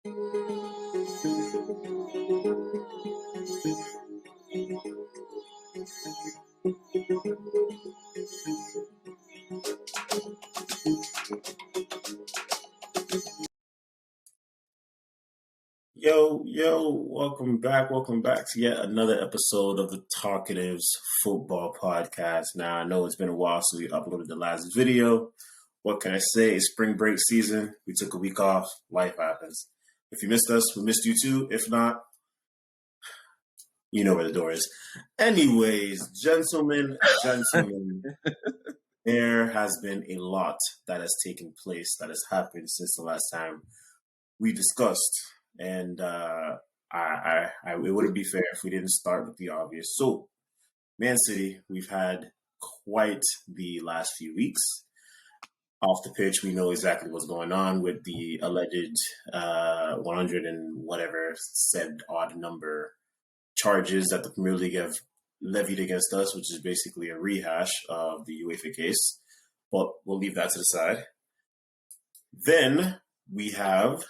Yo, welcome back. Welcome back to yet another episode of the Talkatives Football Podcast. Now, I know it's been a while since we uploaded the last video. What can I say? It's spring break season. We took a week off. Life happens. If you missed us, we missed you too. If not, you know where the door is. Anyways, gentlemen, there has been a lot that has taken place, that has happened since the last time we discussed. And it wouldn't be fair if we didn't start with the obvious. So, Man City, we've had quite the last few weeks. Off the pitch, we know exactly what's going on with the alleged 100 and whatever said odd number charges that the Premier League have levied against us, which is basically a rehash of the UEFA case. But we'll leave that to the side. Then we have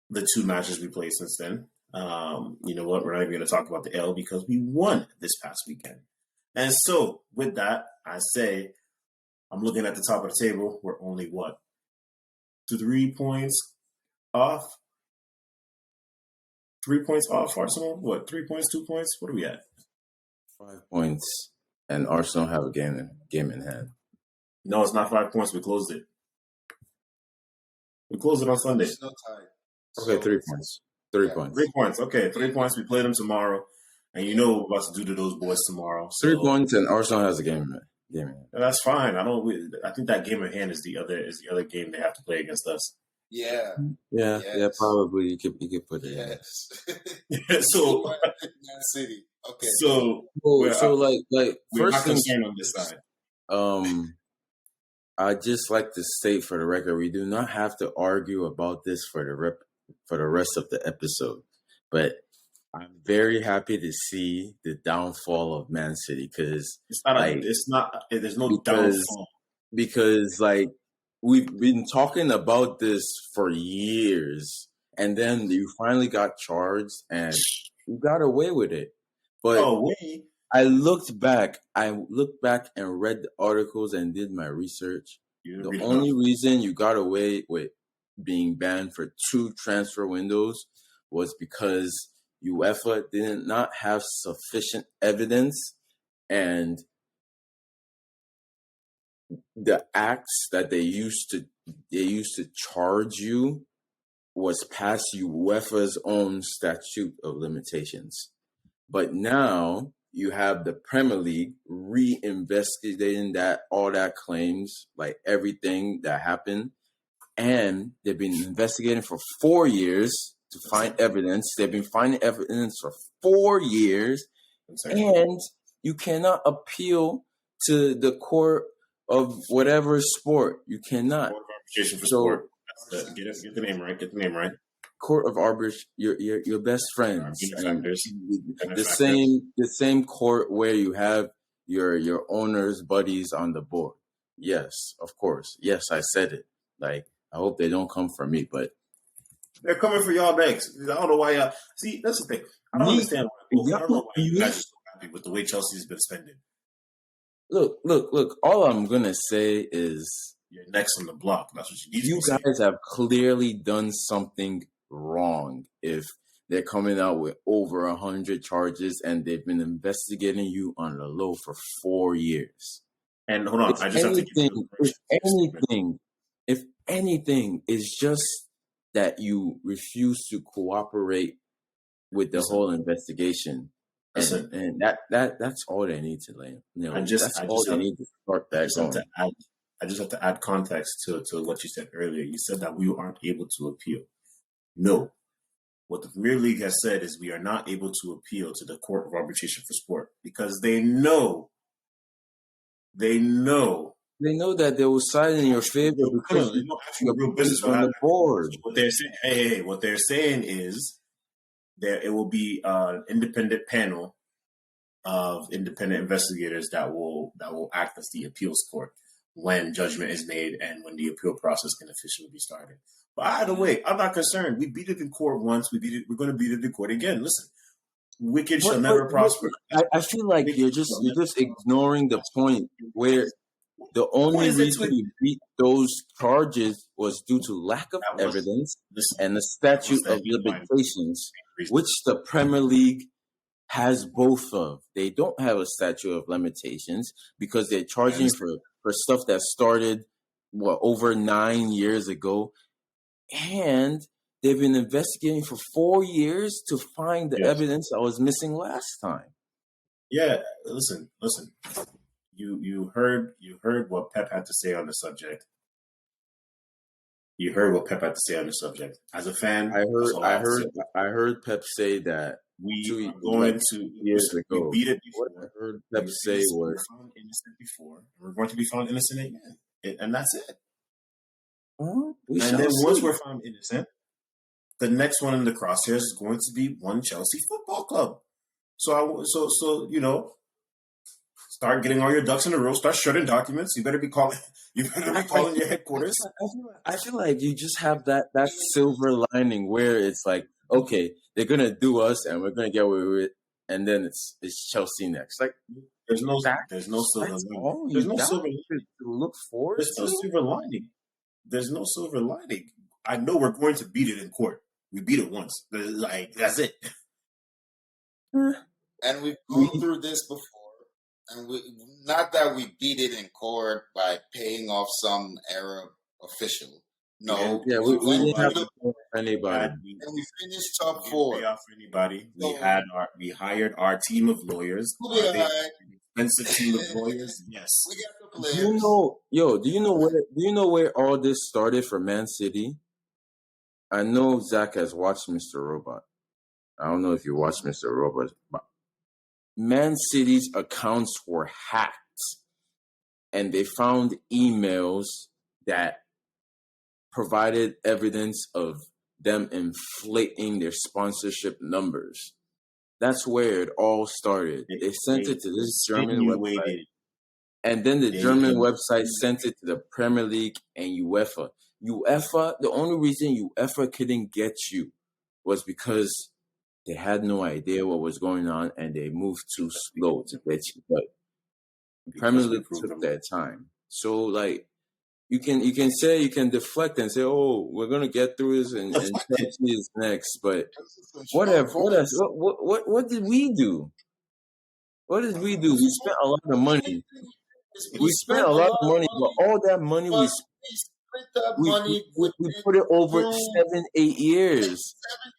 the two matches we played since then. You know what? We're not even going to talk about the L because we won this past weekend. And so, with that, I say, I'm looking at the top of the table. We're only, 3 points off? 3 points off Arsenal? What, 3 points, 2 points? What are we at? 5 points, and Arsenal have a game in hand. No, it's not 5 points. We closed it. We closed it on Sunday. There's no tie. Okay, 3 points. 3 points. 3 points. Okay, 3 points. We play them tomorrow. And you know what we're about to do to those boys tomorrow. So. 3 points, and Arsenal has a game in hand. That's fine. I think that game in hand is the other game they have to play against us. Yeah. Yeah, probably. You could put it Yes. So Man City. Okay. So we're first not concerned on this side. I just like to state for the record, we do not have to argue about this for the rest of the episode. But I'm very happy to see the downfall of Man City because there's no downfall. Because we've been talking about this for years, and then you finally got charged and you got away with it. But I looked back and read the articles and did my research. The only reason you got away with being banned for 2 transfer windows was because UEFA did not have sufficient evidence, and the acts that they used to charge you was past UEFA's own statute of limitations. But now you have the Premier League reinvestigating all that claims, like everything that happened, and they've been investigating for 4 years to find evidence. They've been finding evidence for 4 years, and you cannot appeal to the court of whatever sport. You cannot. Court of Arbitration for Sport. Get the name right. Get the name right. Court of Arbitration. Your best friends. The same court where you have your owner's buddies on the board. Yes, of course. Yes, I said it. I hope they don't come for me, but they're coming for y'all next. I don't know why y'all. See, that's the thing. I don't understand. I don't know why you guys are so happy with the way Chelsea's been spending. Look. All I'm gonna say is you're next on the block. That's what you need. You guys have clearly done something wrong if they're coming out with over 100 charges and they've been investigating you on the low for 4 years. And hold on, if anything, it's just that you refuse to cooperate with the whole investigation. And that's all they need to lay. I just need to start that going. I just have to add context to what you said earlier. You said that we aren't able to appeal. No. What the Premier League has said is we are not able to appeal to the Court of Arbitration for Sport because they know that they will side in your favor because you're real business on the board. What they're saying, what they're saying is it will be an independent panel of independent investigators that will act as the appeals court when judgment is made and when the appeal process can officially be started. But either way, I'm not concerned. We beat it in court once. We beat it. We're going to beat it in court again. Listen, wicked shall never prosper. I feel like Wicked shall you're never just prosper. ignoring the point where the What only is it reason to you beat those charges was due to lack of that was evidence listen? and the That was statute the of headline limitations, reason. which the Premier League has both of. They don't have a statute of limitations because they're I charging understand. for stuff that started over 9 years ago, and they've been investigating for 4 years to find the Yes. evidence that was missing last time. Yeah. Listen. You heard what Pep had to say on the subject. You heard what Pep had to say on the subject. As a fan, that's all I have to say. I heard Pep say that We are like going to 2 years listen. We ago. beat it What I before. heard We Pep were say innocent. We was, were found innocent before, and we're going to be found innocent again. And that's it. we And shall then once see. we're found innocent, the next one in the crosshairs is going to be one Chelsea Football Club. So start getting all your ducks in a row. Start shredding documents. You better be calling. You better be calling your headquarters. I feel like you just have that silver lining where it's like, okay, they're gonna do us, and we're gonna get away with it, and then it's Chelsea next. Like There's no silver that's lining. all There's you no got silver. to look forward There's no to. silver lining. There's no silver lining. I know we're going to beat it in court. We beat it once. Like that's it. And we've gone through this before. And not that we beat it in court by paying off some Arab official. No, Yeah, we we went didn't through have the to pay anybody. and we finished top We didn't four. pay off anybody. So We hired our team of lawyers. we'll be Are they alright. an expensive team of lawyers? Yes. We got the Do you players. know, do you know where all this started for Man City? I know Zach has watched Mr. Robot. I don't know if you watched Mr. Robot, but Man City's accounts were hacked, and they found emails that provided evidence of them inflating their sponsorship numbers. That's where it all started. They sent it to this German website, and then the German website sent it to the Premier League and UEFA. The only reason UEFA couldn't get you was because they had no idea what was going on and they moved too slow to get you. But the Premier League took their time. So like you can deflect and say, "Oh, we're gonna get through this, and Chelsea is next." But whatever. What did we do? What did we do? We spent a lot of money. We spent a lot of money, but all that money we split that money we put it over 7, 8 years. 7,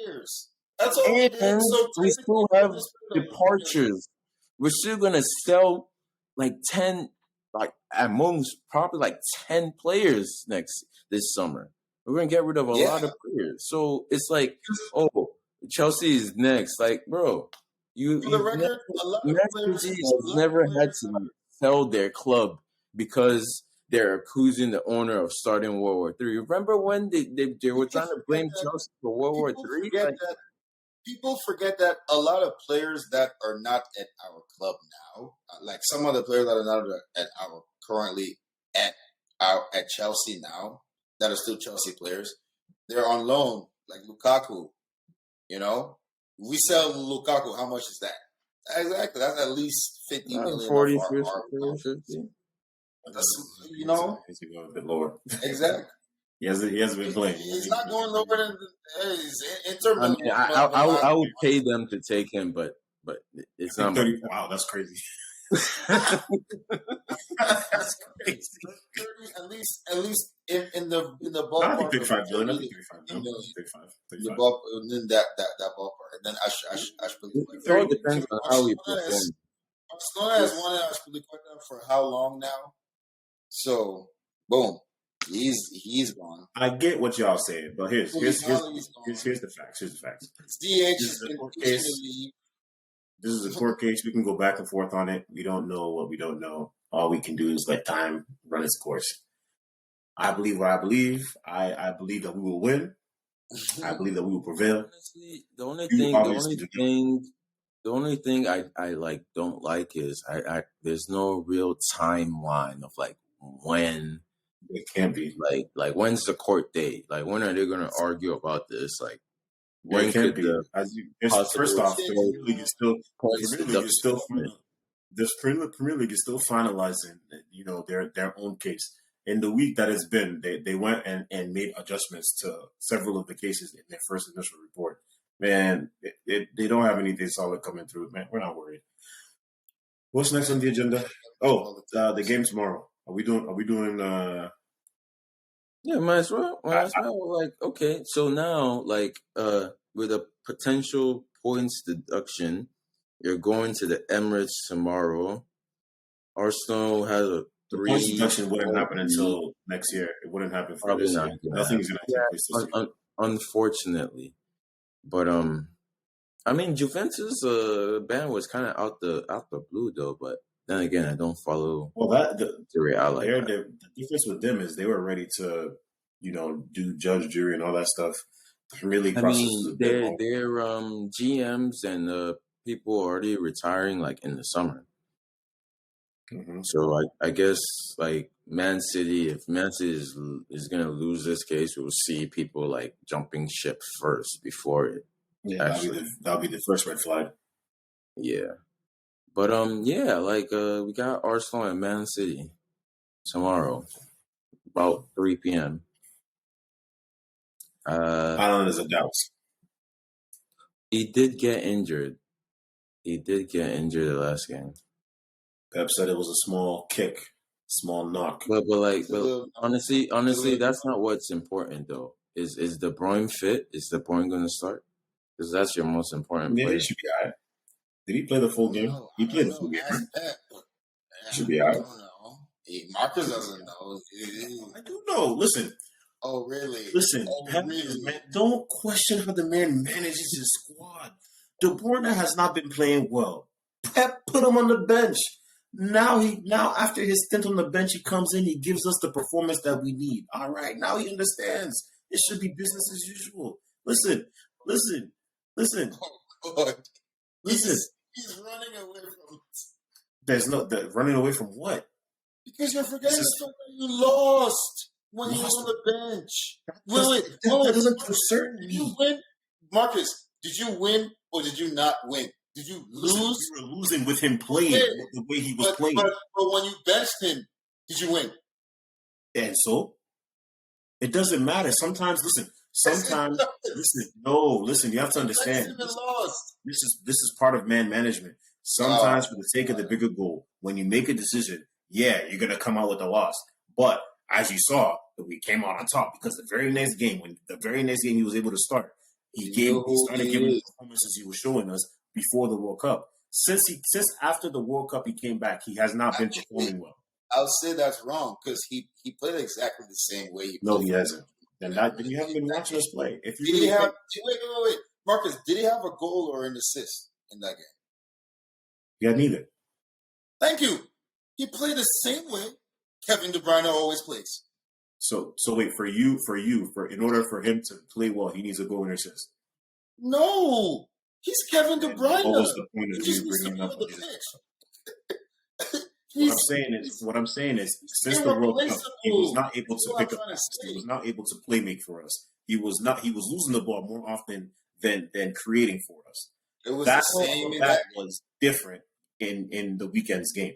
8 years. That's all we did. And So we still have departures. We're still gonna sell like 10, like at most probably like 10 players this summer. We're gonna get rid of a lot of players. So it's like, oh, Chelsea is next. Like, bro, for the record, a lot of players has never had to like sell their club because they're accusing the owner of starting World War III. Remember when they were trying to blame Chelsea for World War III? People forget that a lot of players that are not at our club now, like some of the players that are not currently at Chelsea now, that are still Chelsea players, they're on loan, like Lukaku. You know, we sell Lukaku. How much is that? Exactly, that's at least 50 million. 40, 50. That's, you know, he's going a bit lower. Exactly. He hasn't been playing. He's not going lower than Inter. I mean, I would pay them to take him, but it's not. 30, wow, that's crazy. That's crazy. 30, at least in the ballpark. I think 35 million. I think 35 million. 35. In that ballpark. And then it all depends on how we perform. Barcelona has won Ashpilicueta for how long now? So, boom. He's gone. I get what y'all saying, but here's the facts. Here's the facts. This is a court case. We can go back and forth on it. We don't know what we don't know. All we can do is let time run its course. I believe what I believe. I believe that we will win. I believe that we will prevail. Honestly, the only thing I like don't like is I there's no real timeline of like when It can't be. Like when's the court date? Like when are they going to argue about this? Like It when can't could be. the First possible off, the four Premier League is still the points Premier League is deduction still limit? this Premier League is still finalizing, their own case. In the week that it's been, they went and made adjustments to several of the cases in their first initial report. Man, they don't have anything solid coming through. Man, we're not worried. What's next on the agenda? Oh, the game tomorrow. Are we doing? Yeah, might as well. Might as well. Like, okay, so now, like, with a potential points deduction, you're going to the Emirates tomorrow. Arsenal has a The points 3 deduction wouldn't happen lead. until next year. It wouldn't happen for Probably this not year. gonna Nothing's happen. going to take place this year. Unfortunately, but I mean, Juventus ban was kind of out the blue though. But then again, I don't follow Well, Serie A like that. the difference with them is they were ready to, do judge, jury, and all that stuff. The Premier League I process is mean, a bit long. their GMs and people already retiring like in the summer. Mm-hmm. So I guess like Man City, if Man City is gonna lose this case, we'll see people like jumping ship first before it. Yeah, that'll be the first red flag. Yeah, but yeah, like we got Arsenal and Man City tomorrow about 3 p.m. Haaland is a doubt. He did get injured. The last game. Pep said it was a small kick, small knock. But honestly, that's not what's important though. Is De Bruyne fit? Is De Bruyne going to start? Because that's your most important Yeah, player. he should be all right. Did he play the full game? He played the full game. Should be all right. I don't know. Marcus doesn't know. I do know. Listen. Oh, really? Listen, Oh, Pep, really? man, don't question how the man manages his squad. De Bruyne has not been playing well. Pep put him on the bench. Now after his stint on the bench, he comes in, he gives us the performance that we need. All right, now he understands. It should be business as usual. Listen. Oh, God. Listen. He's running away from Running away from what? Because you're forgetting the fact that you lost when he was on the bench. That doesn't concern me. Did you win? Marcus, did you win or did you not win? Did you lose? We were losing with him playing the way he was playing. But when you benched him, did you win? And so? It doesn't matter. Sometimes, listen, you have to understand. This is part of man management. Sometimes for the sake of the bigger goal, when you make a decision, yeah, you're going to come out with a loss. But as you saw, we came out on top because the very next game he was able to start, he started giving the performances he was showing us before the World Cup. Since after the World Cup he came back, he has not been performing well. I'll say that's wrong because he played exactly the same way. No, he hasn't. Then you haven't been watching us play. If you wait, Marcus, did he have a goal or an assist in that game? He had neither. Thank you. He played the same way Kevin De Bruyne always plays. So wait, in order for him to play well, he needs a goal and assist. No, he's Kevin De Bruyne. What was the point of you bringing up the pitch? What I'm saying is, since the World Cup, he was not able to pick up. He was not able to play make for us. He was losing the ball more often than creating for us. It was that was different in the weekend's game.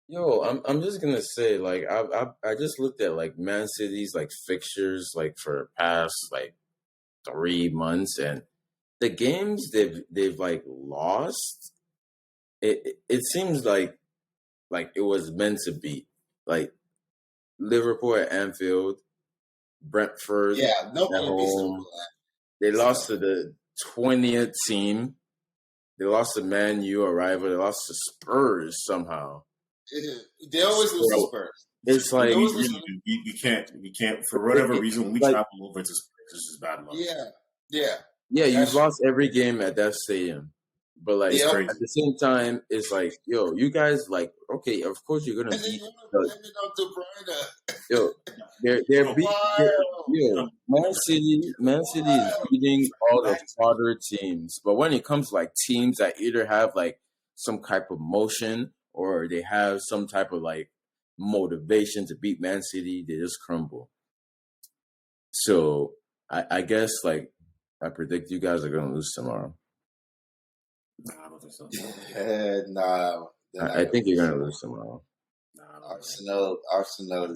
Yo, I'm just gonna say, like, I just looked at like Man City's like fixtures like for past like 3 months, and the games they've like lost. It seems like it was meant to be. Like Liverpool at Anfield, Brentford at home. They lost to the 20th team. They lost to Man U arrival. They lost to Spurs somehow. They always lose to Spurs. It's like we can't for whatever reason when we travel over to Spurs, this is bad luck. Yeah. You've lost every game at that stadium, but like at the same time, it's like, yo, you guys like, okay, of course you're gonna beat. Man City is beating all the harder teams, but when it comes to like teams that either have like some type of motion or they have some type of like motivation to beat Man City. They just crumble. So I guess like I predict you guys are gonna lose tomorrow. Nah, I don't think so. Nah, I think you're gonna lose tomorrow. Nah, I don't think Arsenal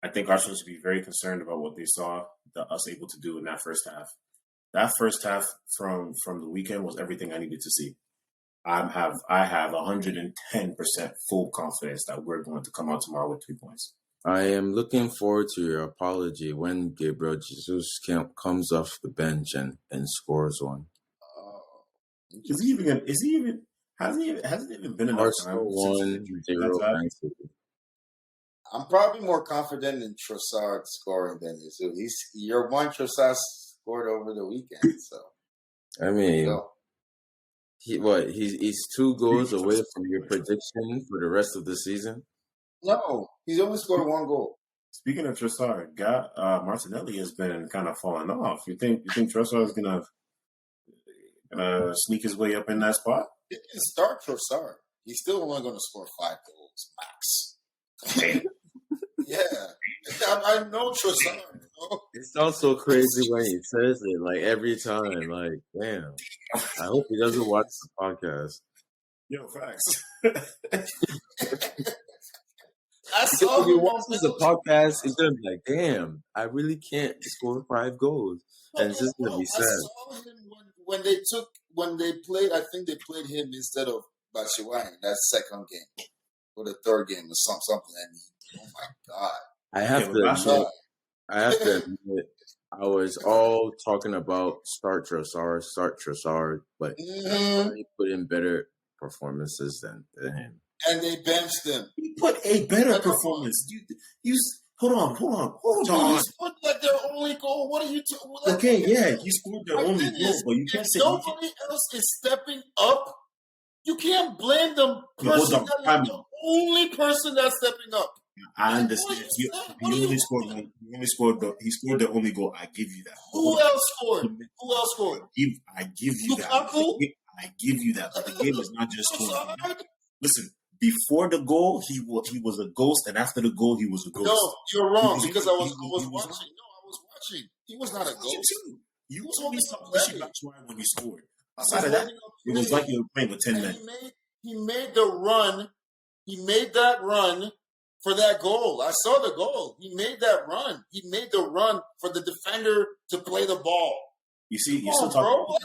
I think Arsenal should be very concerned about what they saw us able to do in that first half. That first half from the weekend was everything I needed to see. I have 110% full confidence that we're going to come out tomorrow with 3 points. I am looking forward to your apology when Gabriel Jesus comes off the bench and scores one. Hasn't even been enough time Arsenal since 1-0 Man City. I'm probably more confident in Trossard scoring than Jesus. Your one Trossard scored over the weekend, so I mean, he's 2 goals away from your prediction for the rest of the season. No, he's only scored 1 goal. Speaking of Trossard, Martinelli has been kind of falling off. You think Trossard is gonna sneak his way up in that spot? You can start Trossard. He's still only going to score 5 goals max. Yeah, I know Trossard. Bro. It's also crazy when he says it like every time. Like, damn. I hope he doesn't watch the podcast. Yo, facts. If he watches the podcast, he's gonna be like, "Damn, I really can't score 5 goals," and it's just gonna be sad. I saw him when they played. I think they played him instead of Batshuayi in that second game or the third game or something. I mean, oh my god! I have to admit, I was all talking about start Trossard, but he put in better performances than him. And they benched him. He put a better performance. You hold on. He scored like their only goal. What are you talking about? Okay, yeah, he scored their only goal, but you can't say nobody else is stepping up. You can't blame them. The only person that's stepping up. I understand. He scored the only goal. I give you that. Who else scored? I give you that. I give you that. But the game is not just scoring. Listen. Before the goal, he was a ghost, and after the goal, he was a ghost. No, you're wrong because I was watching. No, I was watching. He was not a ghost. You only saw Batshuayi when he scored. Outside of that, it was like you were playing with 10 men. He made the run. He made that run for that goal. I saw the goal. He made that run. He made the run for the defender to play the ball. You see, you're still talking.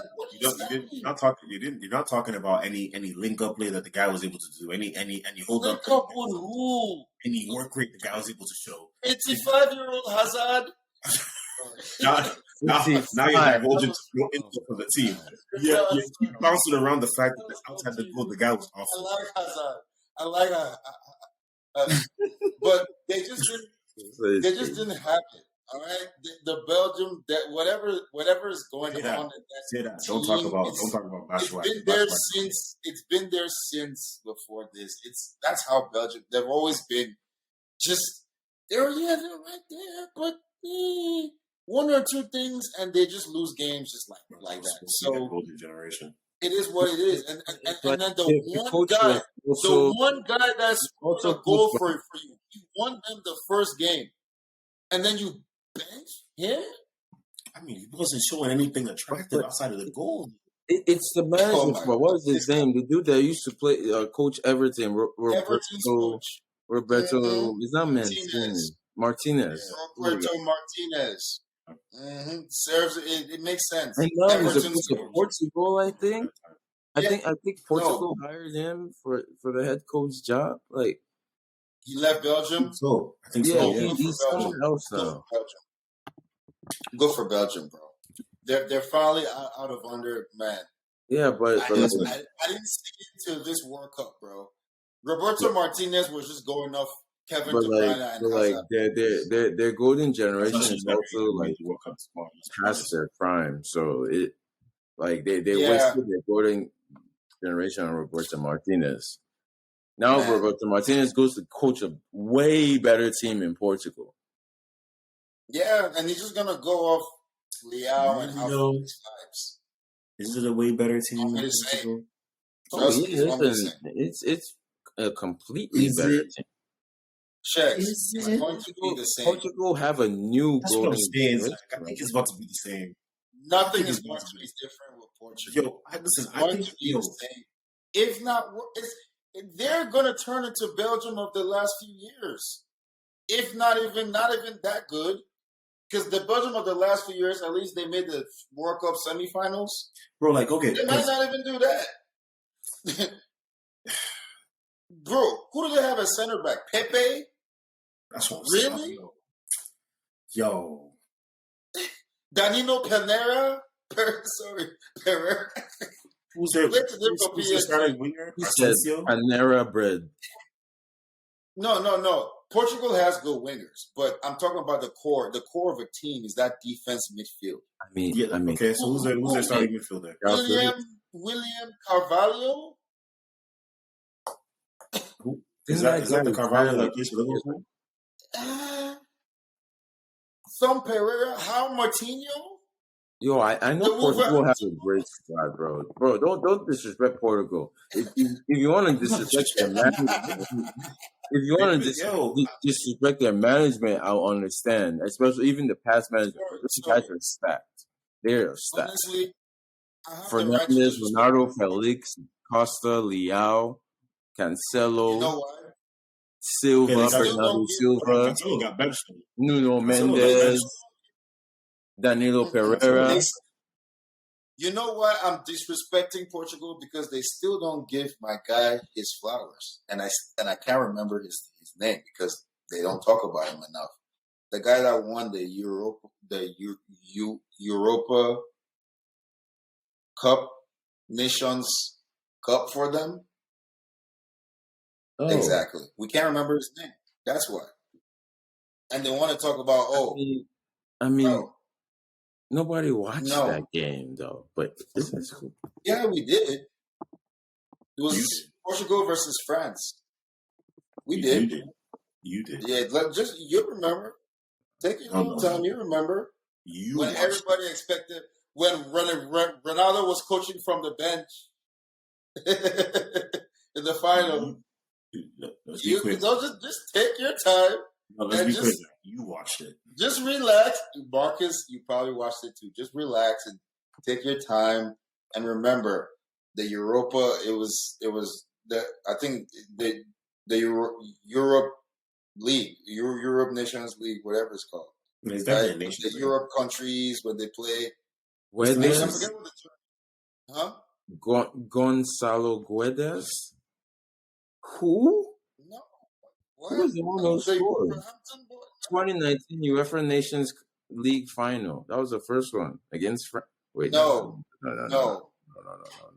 You're not talking about any link up play that the guy was able to do. Any hold up. Link up with who? Any work rate the guy was able to show. 85-year-old Hazard. now you're divulging to input for the team. Yeah, you keep bouncing around the fact that outside the goal the guy was awful. I like Hazard. But they just didn't have it. All right, the Belgium that whatever is going on. Don't talk about Batshuayi. It's been there since before this. That's how Belgium. They've always been they're right there, but one or two things, and they just lose games just like that. So golden generation. It is what it is, and then the one guy that's also a goal for you, you won them the first game, and then you bench him. I mean, he wasn't showing anything attractive outside of the goal. It's the manager. What was his name? The dude that used to play coach Everton, Roberto. He's not Martinez. Roberto Martinez. Mm-hmm. Serves it makes sense. And now he's a coach of Portugal, I think. I think Portugal hired him for the head coach job. Like he left Belgium. I think so. Yeah, he's somewhere else now. Go for Belgium, bro. They're finally out of under, man. Yeah, but I didn't see it until this World Cup, bro. Roberto Martinez was just going off Kevin De Bruyne and their golden generation is also like past their prime. So they wasted their golden generation on Roberto Martinez. Now Roberto Martinez goes to coach a way better team in Portugal. Yeah, and he's just gonna go off Leao and how his vibes. Is it a way better team in Portugal? It's a completely Is better it? team. Checks. Is It's it? going to be the same. Portugal have a new That's what I'm golden saying, boy. Zach. I think it's about to be the same. Nothing think is it's going going to to be. be different with Portugal. Listen. It's I going think to be the same. If not, they're going to turn into Belgium of the last few years. If not even that good, because the Belgium of the last few years, at least they made the World Cup semifinals. bro. Like, okay, They might not even do that. Bro, who do they have as center back? Pepe? that's what I'm saying. Really? Yo, Danilo Pereira? Pereira. who's their Played today for who's their PSG. starting winger? He said Asensio. Panera bread. No. Portugal has good wingers, but I'm talking about the core. The core of a team is that defense midfield. Yeah. Okay. So who's their starting midfielder? William Carvalho? Who is that? Is that the Carvalho that plays for Liverpool? Some Pereira? How Martinho? Yo, I know The Portugal has a Wolverhampton? great squad, bro. Bro, don't disrespect Portugal. If you want to disrespect their management, if you want to disrespect their management, I'll understand. Especially even the past management. These guys are stacked. They're stacked. Honestly, I have the right to Fernandez, disrespect. Ronaldo, Felix, Costa, Leao, Cancelo, You know why? Silva, Yeah, Bernardo Silva, Cancelo got benched. Nuno Cancelo got Mendes, benched. Danilo Cancelo Pereira. You know why I'm disrespecting Portugal? Because they still don't give my guy his flowers, and I can't remember his name because they don't talk about him enough. The guy that won the Europa Cup, Nations Cup for them. Oh, Exactly. We can't remember his name. That's why. And they want to talk about I mean, bro, nobody watched no. that game though. But this is cool. Yeah, we did. It was Portugal versus France. We did. You did. Yeah, just you remember. Take your own time. You remember when everybody expected when Ronaldo was coaching from the bench in the final. Just take your time. No, let's be clear. You watched it. Just relax, Marcus. You probably watched it too. Just relax and take your time. And remember, the Europa. It was I think the Europe League, Europe Nations League, whatever it's called. It's Right? Nations The League. Europe countries when they play. Guedes? I forget what the huh? Gonzalo Guedes? Who? No. Who was the one who scored? 2019 UEFA Nations League final. That was the first one against France. Wait, no. No.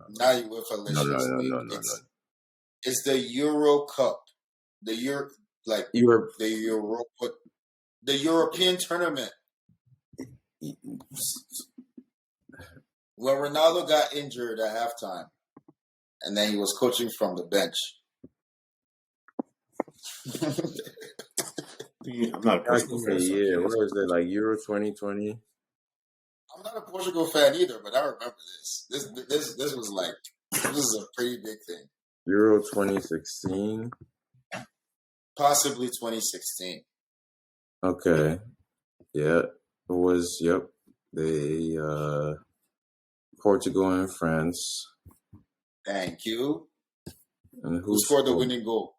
Not UEFA Nations League. No. It's the Euro Cup. The European tournament. When Ronaldo got injured at halftime, and then he was coaching from the bench. I'm not a Portugal fan. Yeah, what was it, like Euro 2020? I'm not a Portugal fan either, but I remember this. This was like this is a pretty big thing. Euro 2016, possibly 2016. Okay, yeah, it was. Yep, they Portugal and France. Thank you. And who scored the winning goal?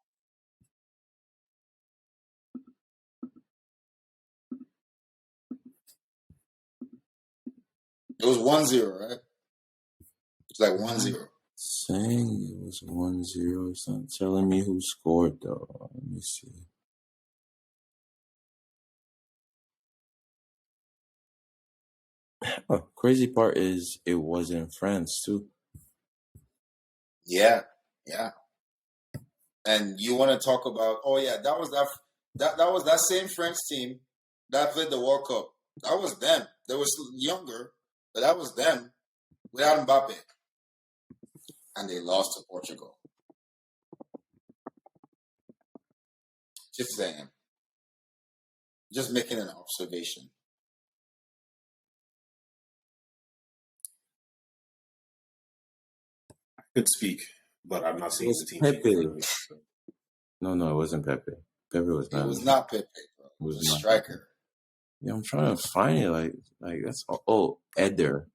It was 1-0, right? It's like 1-0. Saying it was 1-0. It's not telling me who scored though. Let me see. Oh, crazy part is it was in France too. Yeah. And you want to talk about? Oh yeah, that was that same French team that played the World Cup. That was them. They was younger, but that was them without Mbappe, and they lost to Portugal. Just saying. Just making an observation. I could speak, but I'm not seeing the team. Pepe. No, it wasn't Pepe. Pepe was It not. was not Pepe, bro. It was It was a not. striker. Yeah, I'm trying to find it. Like that's Eder.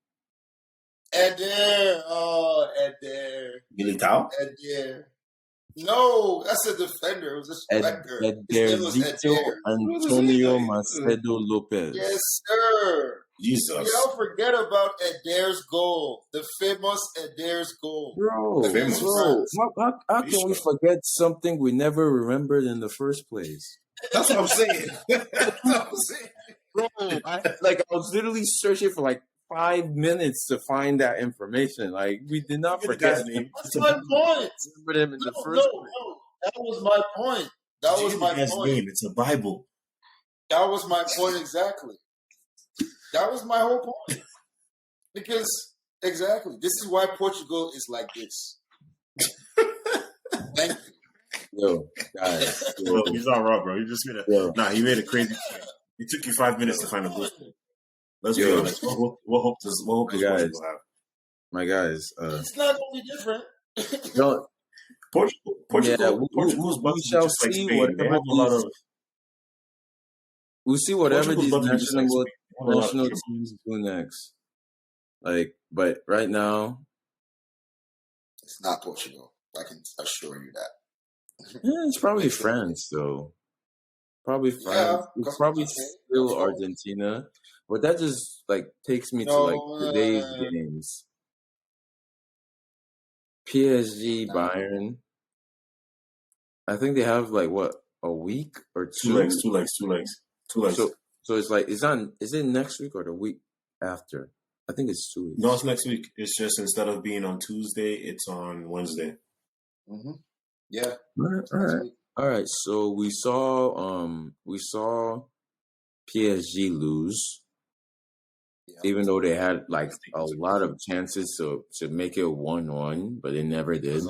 Eder. Militao? Eder. No, that's a defender. It was a striker. His name was Ederzito Eder. Antonio Macedo Lopez. Yes, sir. Jesus. Y'all forget about Eder's goal. The famous Eder's goal. Bro, Against bro, France. how can we forget something we never remembered in the first place? That's what I'm saying. That's what I'm saying. Bro, I was literally searching for like 5 minutes to find that information. Like, we did not Give me the forget guy's name. That's my point. remember them in the first place. No. That was my point. That was Give my the guy's point. name. It's a Bible. That was my point exactly. That was my whole point. Because, exactly, this is why Portugal is like this. Thank you. Yo, guys. Well, he's not wrong, bro. He just made he made a crazy point. It took you 5 minutes to find a goal. Let's be honest. What hope does Portugal have? My guys. It's not going to be different. No, Portugal's we shall see whatever we'll see whatever these national teams do next. Like, but right now, it's not Portugal. I can assure you that. Yeah, it's probably France, though. Probably France. Yeah, it's probably still Argentina. But that just takes me to today's games. PSG, Bayern. I think they have a week or two. Two legs. So it's is it next week or the week after? I think it's 2 weeks. No, it's next week. It's just instead of being on Tuesday, it's on Wednesday. Mm-hmm. Yeah. All right. So we saw PSG lose, even though they had a lot of chances to make it 1-1, but they never did.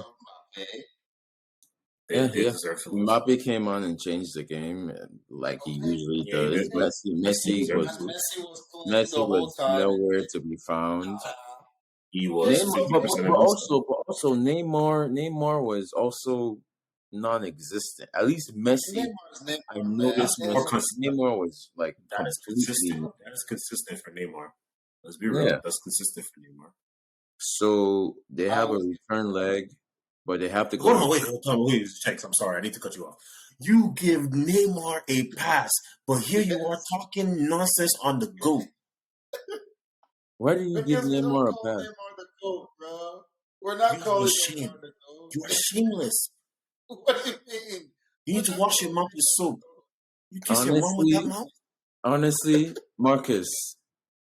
Mbappe came on and changed the game like he usually does. Messi was nowhere to be found. He was, but also Neymar was also non-existent. At least Messi, I noticed Neymar was that is consistent. That is consistent for Neymar. Let's be real. That's consistent for Neymar. So they have a return leg, but they have to go. Hold on, wait, Checks. I'm sorry, I need to cut you off. You give Neymar a pass, but here you are talking nonsense on the GOAT. Why do you give Neymar a pass? Neymar the GOAT, bro. We're not calling Neymar the GOAT. You are shameless. What do you mean? You need to wash your mouth with soap. You kiss your mom with that mouth? Honestly, Marcus,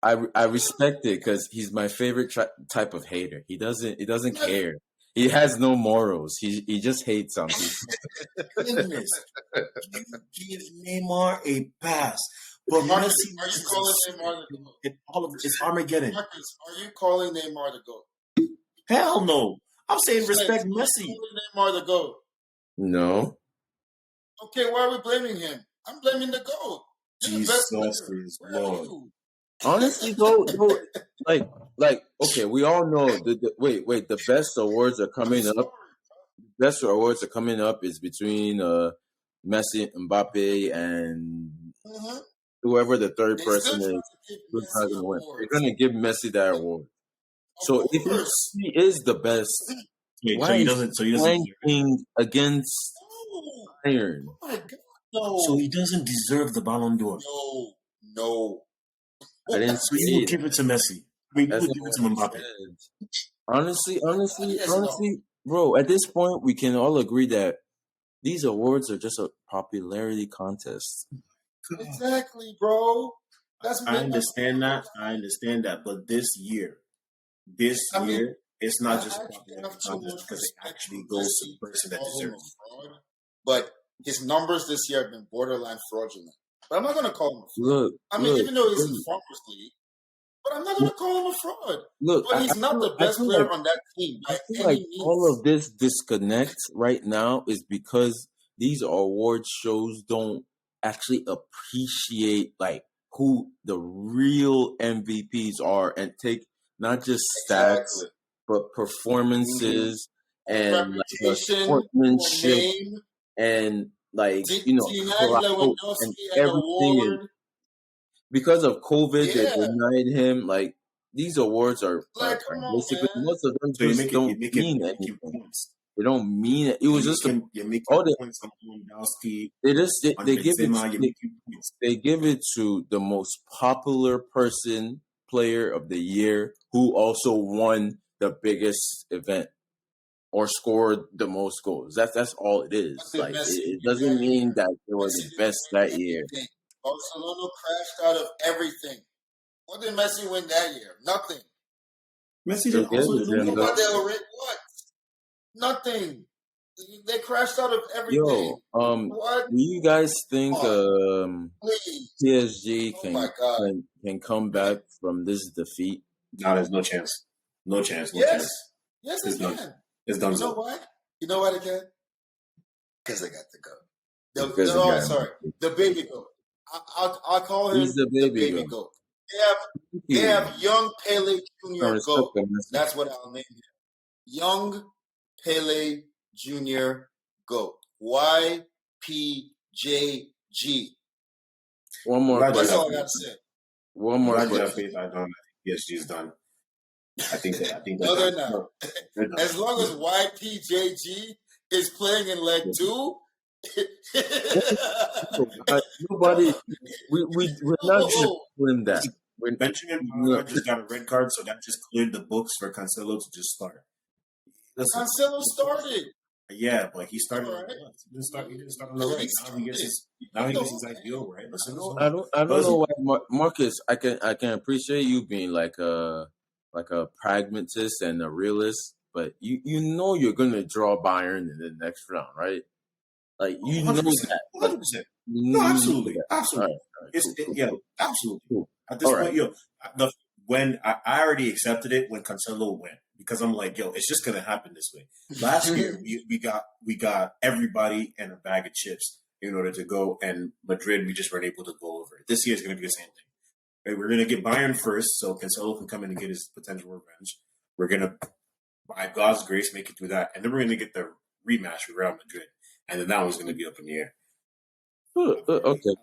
I respect it because he's my favorite type of hater. He doesn't care. He has no morals. He just hates on people. Goodness. You give Neymar a pass. But Marcus, are you calling Neymar the GOAT? It's Armageddon. Marcus, are you calling Neymar the GOAT? Hell no. I'm saying respect Messi. Are you calling Neymar the GOAT? No. Okay, why are we blaming him? I'm blaming the GOAT. Jesus is Lord. Honestly, though, okay, we all know wait, the best awards are coming up. Best awards are coming up is between Messi, Mbappe, and whoever the third person is who's not going to win. They're going to give Messi that award. So if he is the best, why is he ranking against Bayern? Oh my God, no. So he doesn't deserve the Ballon d'Or. No. I didn't so you would give it to Messi. I mean, you would give it to Mbappe. Honestly, bro, at this point, we can all agree that these awards are just a popularity contest. Exactly, bro. I understand that. But this year, it's not just a popularity contest because it actually goes to the person that deserves it. But his numbers this year have been borderline fraudulent. But I'm not going to call him a fraud. Look, even though he's in Farmers League, but I'm not going to call him a fraud. But he's not the best player on that team. I feel like all of this disconnect right now is because these award shows don't actually appreciate who the real MVPs are and take not just stats but performances and sportsmanship and like Denied clout and Lewandowski an everything is award. because of COVID. They Yeah, denied him. Like these awards are come on, basically man. most of them So just don't mean you're making anything. points. They don't mean it. It was just You're making all the points on Lewandowski, they on give it Benzema. You're making points. they give it to the most popular person, player of the year, who also won the biggest event or scored the most goals. That's all it is. What did Like Messi it win doesn't that mean year? that they were the Messi didn't best win that year. anything. Barcelona crashed out of everything. What did Messi win that year? Nothing. Messi They also gave it didn't to win him. Copa anything. del Rey, what? Nothing. They crashed out of everything. Yo, What? do you guys think Come on, please. PSG Oh my God. can come back from this defeat? No, there's no chance. No chance. No Yes. chance. Yes, It's they done. can. It's done. You know why? You know why they can? Because they got the goat. Because the guy, Sorry. The baby goat. I'll call him who's the the baby baby goat? goat. Thank They you. have young Pele I Jr. respect goat. the message. That's what I'll name him. Young Pele Jr. GOAT. YPJG. One more Glad you That's have all I question. got to say. One more Glad you have question. faith. I don't. I think PSG is done. I think No, they're they're done. not. No, they're done. As long as YPJG is playing in leg 2, Nobody, we're not gonna no. win that. Benjamin No, Pavard just got a red card, so that just cleared the books for Cancelo to just start. Listen, Cancelo started. yeah, but he started All on the right. left. He didn't start on the right. Now he gets his ideal right. Listen, I don't listen. know why, Marcus. I can appreciate you being like a pragmatist and a realist, but you know you're gonna draw Bayern in the next round, right? Like you know 100%. that. Like 100%. you No, know absolutely. that. Absolutely. All right, cool, cool, Yeah, cool, absolutely. cool. At this All point, right. when I already accepted it when Cancelo went because I'm like, it's just gonna happen this way. Last year we got everybody and a bag of chips in order to go, and Madrid we just weren't able to go over it. This year is gonna be the same thing. Right? We're gonna get Bayern first, so Cancelo can come in and get his potential revenge. We're gonna, by God's grace, make it through that, and then we're gonna get the rematch with Real Madrid, and then that one's gonna be up in the air. Okay.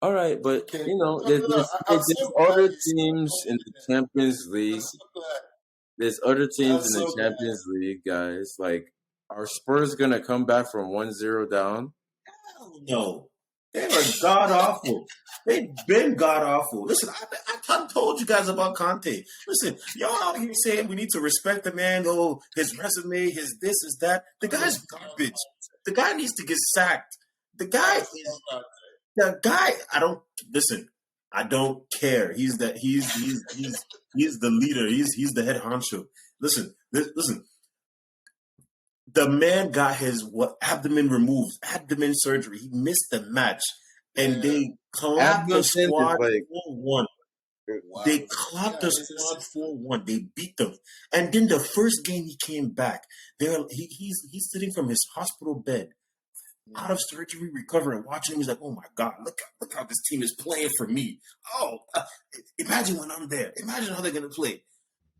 All right, but Okay. I'm there's so glad other you teams in the Champions I'm League. so glad. There's other I'm teams in the so glad. Champions League, guys. Like, are Spurs gonna come back from 1-0 down? Hell no. They were god awful. They've been god awful. Listen, I told you guys about Conte. Listen, y'all out here saying we need to respect the man. Oh, his resume, his this, his that. The guy's garbage. The guy needs to get sacked. The guy. I don't listen. I don't care. He's the leader. He's the head honcho. Listen. The man got his abdomen removed, abdomen surgery. He missed the match, and they clapped the Edmonton is squad like 4-1. Wow. They clapped the squad 4-1. They beat them, and then the first game he came back. He's sitting from his hospital bed, out of surgery, recovering, watching him. He's like, "Oh my God, look how this team is playing for me. Oh, imagine when I'm there. Imagine how they're gonna play."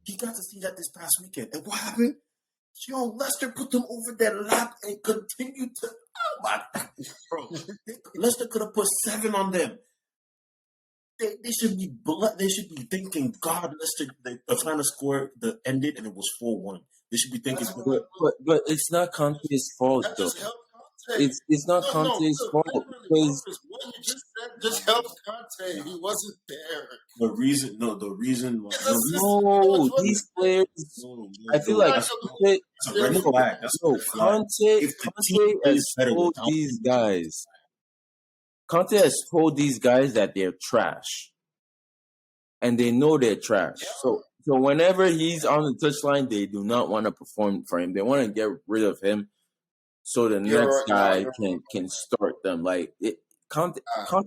He got to see that this past weekend, and what happened? Leicester put them over their lap and continued to. Oh my God, bro! Leicester could have put 7 on them. They should be They should be thinking, God, Leicester. The final score ended and it was 4-1. They should be thinking, but it's not Conte's fault That though. just helped Conte. It's not Conte's fault because Marcus, what you just said just helped Conte. He wasn't there. the reason. no, these players. I feel like Conte. That's a red flag. That's a red flag. Conte has told these guys. Conte has told these guys that they're trash, and they know they're trash. So whenever he's on the touchline, they do not want to perform for him. They want to get rid of him, so the next guy can start them. Like Conte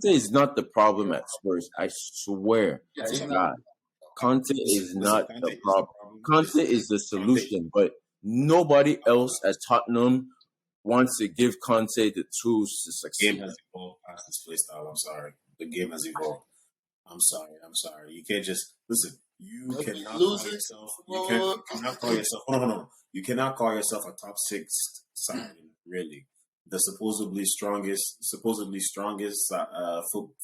is not the problem at Spurs. I swear to God, Conte is not the problem. Conte is the solution, but nobody else at Tottenham wants to give Conte the tools to succeed. The game has evolved past this play style. I'm sorry. The game has evolved. I'm sorry. You can't just listen. You cannot call yourself. You cannot call yourself. No. You cannot call yourself a top 6 signing, really. the supposedly strongest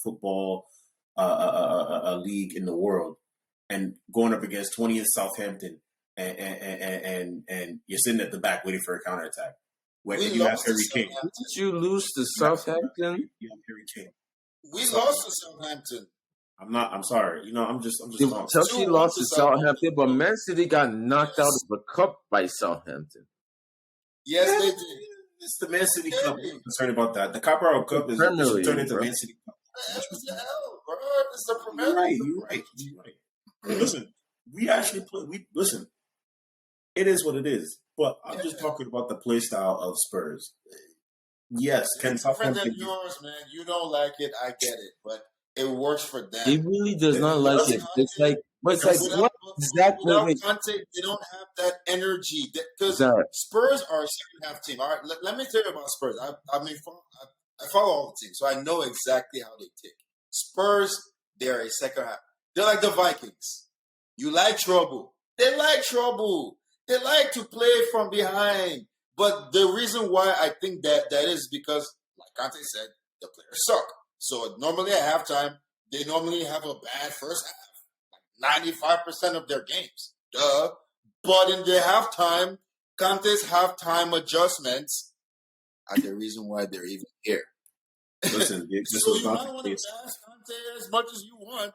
football league in the world, and going up against 20th Southampton, and you're sitting at the back waiting for a counterattack. When We you have lost to Harry Kane, Southampton. Did you lose to Southampton? you have Harry Kane. We So lost to Southampton. I'm sorry. I'm just talking. Chelsea 2-1 lost to to Southampton, but Southampton. Man City got knocked out Yes. of the cup by Southampton. Yes, Yeah, they did. it's the Man City Cup. Okay. I'm concerned about that. The Carabao Cup is Premier it should League, turn into bro. Man City Cup. FPL, bro. It's the Premier You're right. League. You're right. You're right. Listen, we actually play. We listen. It is what it is. But I'm just talking about the play style of Spurs. Yes, can It's different Southampton? than yours, man. You don't like it. I get it, but it works for them. He really does not It like doesn't. it. It's like, but it's like, Without, what exactly? without Wait, Conte, they don't have that energy. Because Zach, Spurs are a second half team. All right, let me tell you about Spurs. I follow all the teams, so I know exactly how they tick. Spurs, they're a second half. They're like the Vikings. You like trouble. They like trouble. They like to play from behind. But the reason why I think that is because, like Conte said, the players suck. So normally at halftime, they normally have a bad first half. 95% of their games. Duh. But in the halftime, Conte's halftime adjustments are the reason why they're even here. Listen, this So was you not might the want to case. bash Conte as much as you want,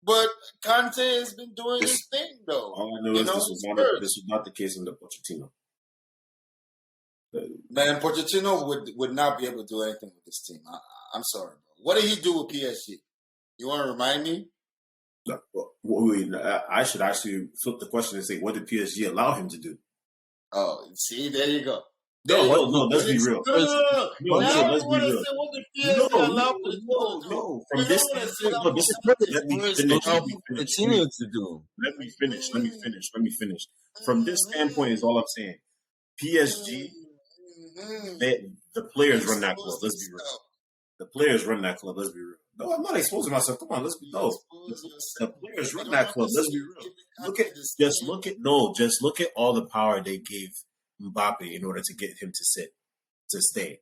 but Conte has been doing This, his thing, though. all I know You is know, Spurs. this was not the case under Pochettino. Man, Pochettino would not be able to do anything with this team. I'm sorry, bro. What did he do with PSG? You want to remind me? Wait, I should actually flip the question and say, what did PSG allow him to do? Oh, see, there you go. No. Let's be real. No. No, Now let's you be want to real. say what the No, PSG allowed no, Pochettino to do? no. You From this don't want to say standpoint, that no, was let me Spurs finish. allow Let me finish. Coutinho to do. Let me finish. From this standpoint is all I'm saying. PSG, the players run that club. Let's be real. The players run that club. Let's be real. No, I'm not exposing myself. Come on, let's be no. The players run that club. Let's be real. Just look at all the power they gave Mbappe in order to get him to stay.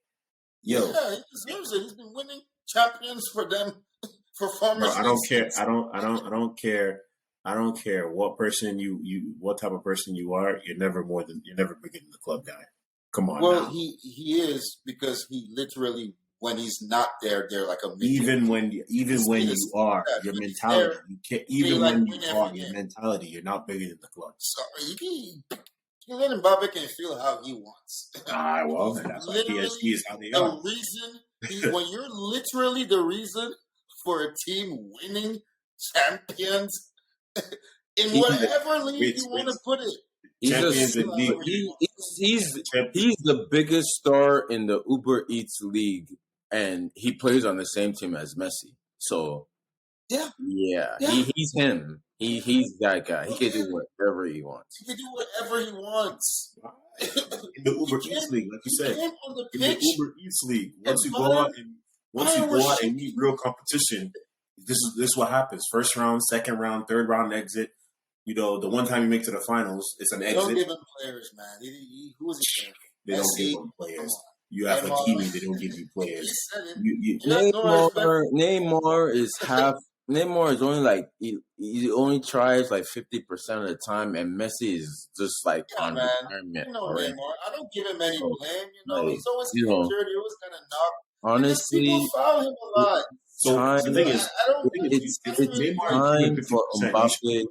Yo, Yeah, he deserves it. He's been winning champions for them for far bro, much. I don't care. I don't care what person what type of person you are. You're never bigger than the club guy. Come on. Well, now. he is because he literally when he's not there, they're like a midget. Even when you are, your mentality, you can't. Even like when win you every are, your game. mentality, you're not bigger than the club. Sorry, Kylian Mbappe can feel how he wants. Well, that's why PSG is how they the are. reason when you're literally the reason for a team winning champions in whatever league you want to put it. He's the biggest star in the Uber Eats league, and he plays on the same team as Messi. So yeah. He's him. He's that guy. He can do whatever he wants. He can do whatever he wants. In the Uber Eats league, like you said, in the Uber Eats league, once you go out and meet real competition, this is what happens. First round, second round, third round exit. You know, the one time you make to the finals, it's an exit. They don't give him players, man. Who is he? They don't give him players. You have Hakimi, they don't give you players. Neymar is half. Neymar is only like he only tries like 50% of the time, and Messi is just like on retirement. You know, Neymar. I don't give him any blame. You know, like, he's always injured. He always kind of knocked. Honestly, people foul him a lot. So the thing is, it's time for Mbappe.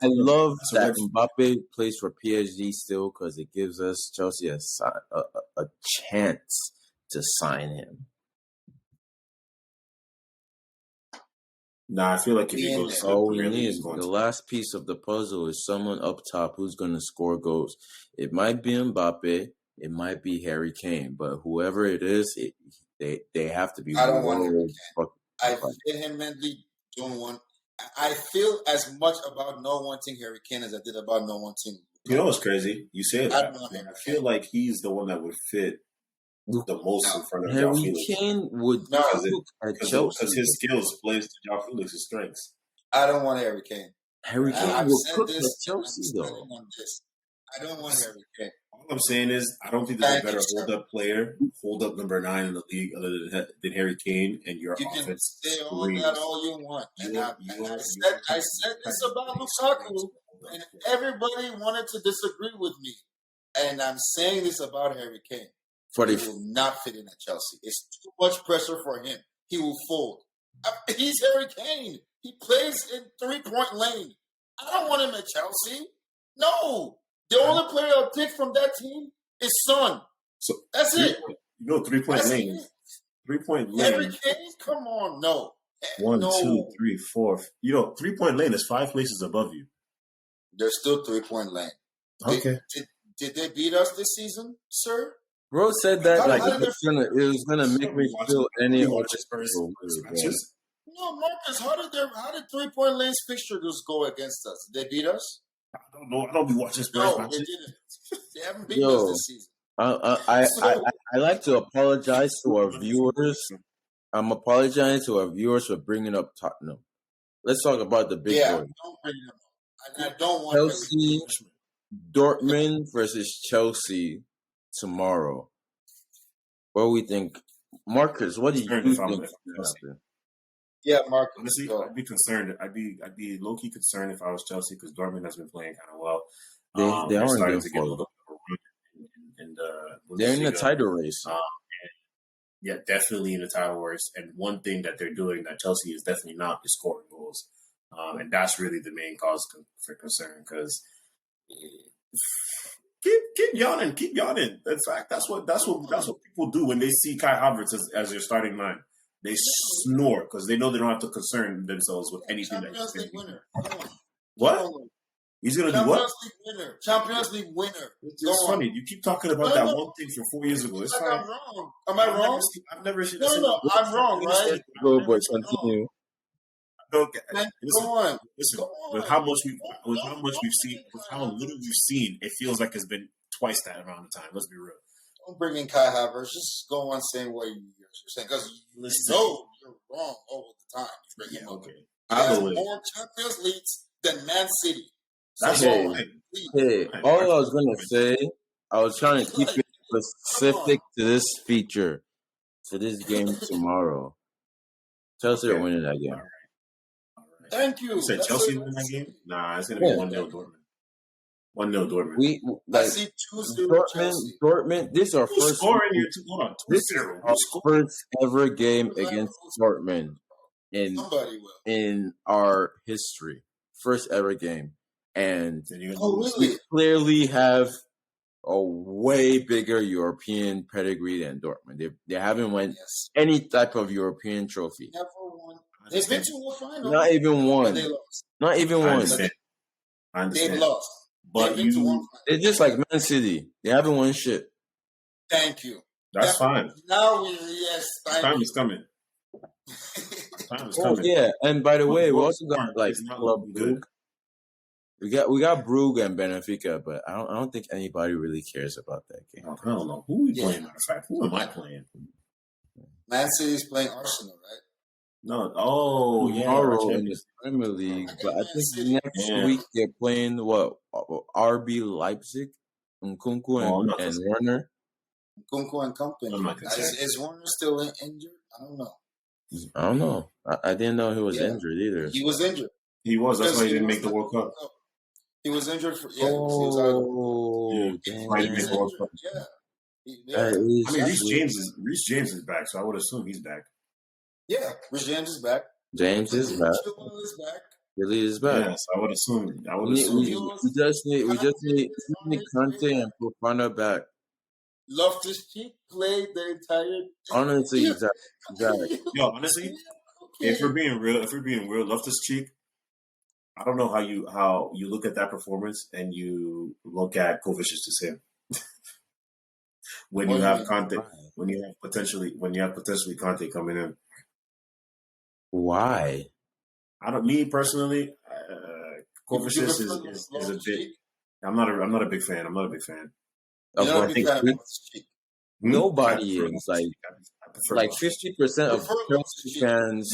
I love that Mbappe plays for PSG still because it gives us Chelsea a chance to sign him. Nah, I feel like if he goes, all we need is the last piece of the puzzle is someone up top who's going to score goals. It might be Mbappe, it might be Harry Kane, but whoever it is, they have to be. I don't want Harry Kane. I vehemently don't want. I feel as much about no wanting Harry Kane as I did about no wanting. You know what's crazy? You say that. I feel like he's the one that would fit the most in front of João Felix. Harry Kane would because his skills plays to João Felix's strengths. I don't want Harry Kane. Harry Kane would cook at Chelsea though. I don't want Harry Kane. All I'm saying is, I don't think there's a Thank better you, sir. hold up number 9 in the league other than Harry Kane, and your You can offense say all screams. that all you want. And Your I said this about Lukaku, and everybody wanted to disagree with me. And I'm saying this about Harry Kane. For He the will not fit in at Chelsea. It's too much pressure for him. He will fold. He's Harry Kane. He plays in 3-point lane. I don't want him at Chelsea. No. The only player I'll take from that team is Son. So That's it. 3-point That's lane. it. 3-point Harry lane. Kane? Come on. No. 1, No. 2, 3, 4. 3-point lane is 5 places above you. They're still 3-point lane. Okay. Did they beat us this season, sir? bro said that like How did it was gonna make me feel any other matches. No, Marcus, how did 3-point lane's fixtures go against us? Did they beat us? I don't know. I don't be watching Spurs No, they matches. didn't. They haven't beaten us this season. I like to apologize to our viewers. I'm apologizing to our viewers for bringing up Tottenham. Let's talk about the big boy. Don't bring them up. And I don't want Chelsea, Dortmund versus Chelsea tomorrow. What do we think? Marcus, what do you think? Yeah, Marcus. Honestly, I'd be concerned. I'd be low key concerned if I was Chelsea because Dortmund has been playing kind of well. They are starting to get a little bit of a run in they're in the title race. Yeah, definitely in the title race. And one thing that they're doing that Chelsea is definitely not is scoring goals, and that's really the main cause for concern because. Keep yawning. In fact, that's what people do when they see Kai Havertz as their starting line. They snore because they know they don't have to concern themselves with anything. Champions League winner. What? He's gonna do what? Champions League winner. It's funny. You keep talking about that one thing from 4 years ago. It's fine. I'm wrong. Am I wrong? I've never seen. No, I'm wrong, right? Go, boy, continue. Go on. Listen. With how little we've seen, it feels like it's been twice that amount of time. Let's be real. Don't bring in Kai Havertz. Just go on saying what you're saying because you know you're wrong all the time. Okay. He has more Champions Leagues than Man City. That's all. All I was gonna say, I was trying to keep it specific to this feature, to this game tomorrow. Chelsea are winning that game. All right. Thank you. You said Chelsea win that game? Nah, it's gonna be 1-0 Dortmund. 1-0 Dortmund. I see 2-0 Dortmund. This is our first. Scoring here. Hold on. 2-0. Our first ever game against Dortmund in our history. First ever game, and we clearly have a way bigger European pedigree than Dortmund. They haven't won any type of European trophy. Never won. They've been to a final. Not even one. They lost. Not even one. I understand. They've lost. But it's just like Man City. They haven't won shit. Thank you. That's fine. Now time is coming. Time is coming. Yeah, and by the way, we also got like Club Brugge. We got Brugge and Benfica, but I don't think anybody really cares about that game. I don't know who we playing. Matter of fact, who am I playing? Man City's playing Arsenal, right? No. Oh, tomorrow in the Premier League, but I think next week they're playing what RB Leipzig, Nkunku and Werner. Nkunku and company. Is Werner still injured? I don't know. I didn't know he was injured either. He was injured. He was. That's why he didn't make the World Cup. He was injured for he was out of the World Cup. I mean, Reece James is back, so I would assume he's back. Yeah, Reece James is back. James is back. Billy is back. Yes, I would assume. We just need Kante and Fofana back. Loftus-Cheek played the entire. Honestly, exactly. Yo, honestly, if we're being real, Loftus-Cheek. I don't know how you look at that performance and you look at Kovacic the same. when you have potentially Kante coming in. Why? Me personally, Kovacic is a bit. I'm not a big fan. Nobody is like 50% of Chelsea fans,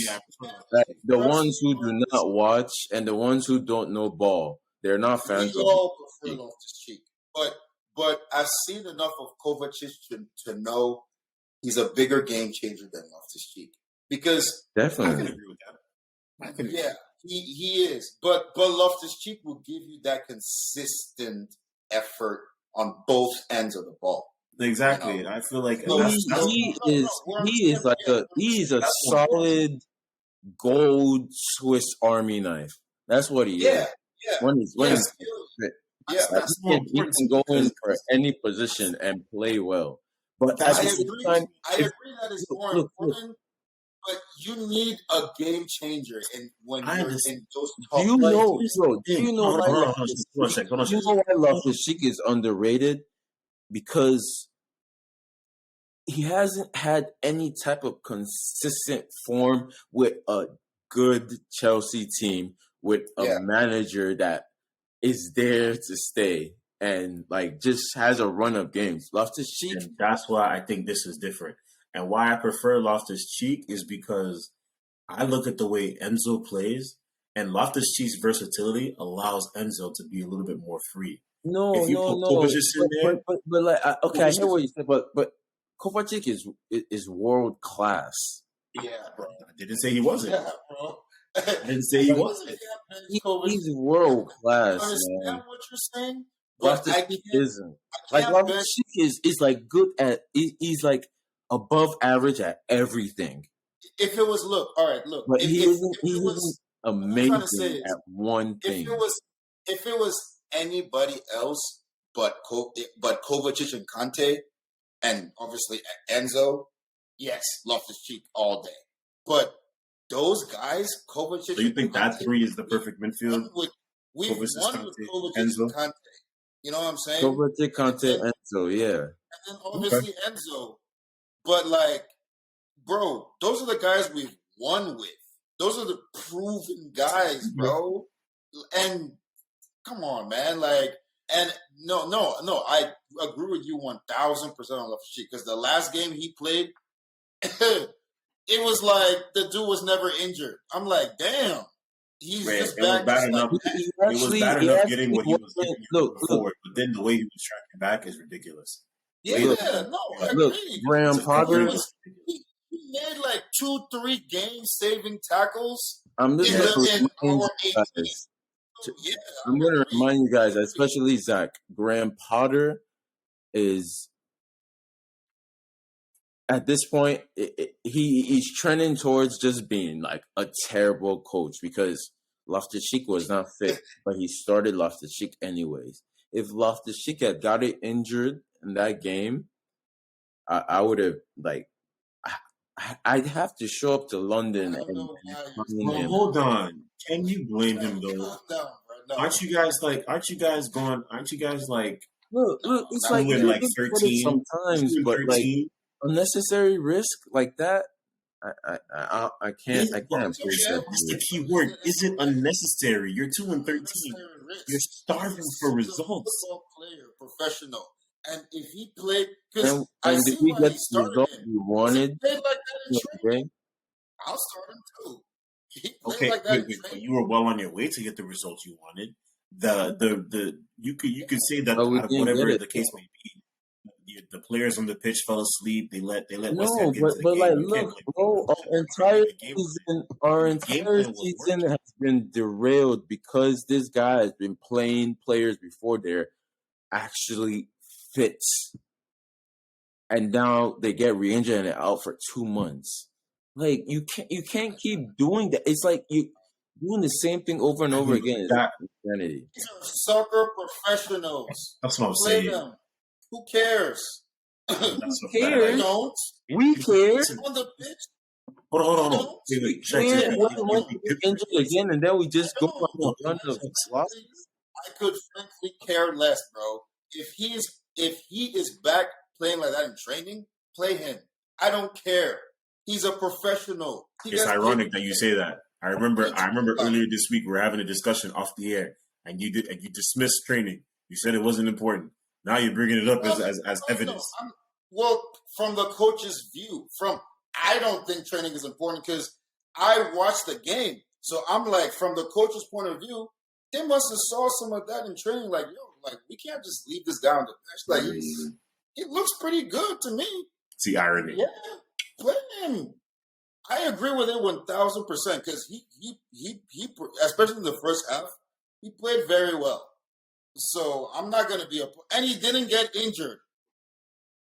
the ones who do not watch and the ones who don't know ball, they're not fans. We all prefer Loftus-Cheek. but I've seen enough of Kovacic to know he's a bigger game changer than Loftus-Cheek because I can Definitely. agree with that. I can agree. yeah, he is. But Loftus-Cheek will give you that consistent effort on both ends of the ball. Exactly. You know, And I feel like so that's what I'm he is saying, like yeah, he's a that's more important. solid gold Swiss Army knife. That's what he yeah, is. yeah, When yeah, he's skills, fit. yeah. Like That's more he important to can me go in for because any position and play well. But at that's I the what same agree. time, I if agree that it's look, more look, important, but you need a game changer in when I you're understand. in those do tough you But games. know, here's bro? the Do thing. you know Hold on, why hold on, hold on, Loftus hold on a Cheek? second, hold on a Do you second. know why Loftus Cheek is underrated? Because he hasn't had any type of consistent form with a good Chelsea team with a Yeah, manager that is there to stay and like just has a run of games. Loftus Cheek, And that's why I think this is different. And why I prefer Loftus Cheek is because I look at the way Enzo plays, and Loftus Cheek's versatility allows Enzo to be a little bit more free. no, If you no, put no. Kovacic in there, But like, okay, I hear Kovacic, what you said, but Kovacic is world class. yeah, bro. I didn't say he wasn't. Yeah, bro. I didn't say he I wasn't. can't bench Kovacic. He's world I class, understand man. what you're saying, but Loftus Cheek isn't. I Like can't Loftus bench. Cheek is like good at he's like above average at everything. If it was, look, all right, look, But if he it isn't was, what I'm trying to say amazing is, at one if thing. it was anybody else but Kovacic and Conte, and obviously Enzo, yes, Loftus Cheek all day. But those guys, Kovacic So you and think that Conte, three is the perfect midfield? we've Kovacic, won with Kante, Kovacic and Enzo. Conte. You know what I'm saying? Kovacic, And Conte, then, Enzo, yeah. Okay. obviously Enzo. But like, bro, those are the guys we've won with. Those are the proven guys, bro. And come on, man. Like, and no. I agree with you 1,000% on Loftus Cheek because the last game he played, it was like the dude was never injured. I'm like, damn, he's Man, just it was back, bad just like enough. It was bad He enough getting actually what he was wasn't. giving you Look, going forward, but then the way he was tracking back is ridiculous. The way yeah, look, that he no, I was look. agree. Graham defensive He Potter. coverage was is ridiculous. he made like 2-3 game saving tackles I'm just in gonna Yes. remind our you 18. guys. So, yeah, I'm I gonna agree. remind you guys, especially Zach. Graham Potter is at this point he's trending towards just being like a terrible coach because Loftus Cheek was not fit, but he started Loftus Cheek anyways. If Loftus Cheek had got it injured in that game, I would have like I'd have to show up to London I don't and know why you're find Well, saying him. hold on. Can you blame that. him though? Calm down, bro. No, Aren't you guys like? Aren't you guys going? Aren't you guys like no, It's not like 2 you and yet. like can put it 13? sometimes, 2 and but like 13. unnecessary risk like that, I can't Is approve that. that's the Dude. key word. Is it unnecessary? You're 2 and 13. Unnecessary You're risk. starving for He's a results. football player, professional. And if he played, because I And did see we why get he the started result him. we Because he wanted played like that in the other training. day? I'll start him too. He played Okay, like that wait, in wait, but training. you were well on your way to get the results you wanted. The you could say that But we out of didn't get whatever it. the case may be, the players on the pitch fell asleep. They let West Ham No, get into the but like, game. You can't look, blame bro, Kovacic. our The game entire plan was season working. has been derailed because this guy has been playing players before they're actually fit, and now they get re-injured and they're out for 2 months. Like you can't keep doing that. It's like you doing the same thing over and I over mean, again. It's that insanity. These are soccer professionals. that's what I'm Play saying. them. Who cares? That's what We Cares? don't. We care. listen. On the pitch, Hold we on. don't. Wait. Check. When You we good for injured again, and then we just go on No, a run of losses. I could frankly care less, bro. If he is back playing like that in training, play him. I don't care. He's a professional. He It's gets paid. ironic that you say that. I remember earlier this week we were having a discussion off the air, and you dismissed training. You said it wasn't important. Now you're bringing it up as evidence. Well, from the coach's view, I don't think training is important because I watched the game. So I'm like, from the coach's point of view, they must have saw some of that in training. Like, yo, like, we can't just leave this guy on the bench. Like, Mm. he looks pretty good to me. It's the irony. Yeah, play him. I agree with it 1,000% because he, especially in the first half, he played very well. So I'm not going to be and he didn't get injured.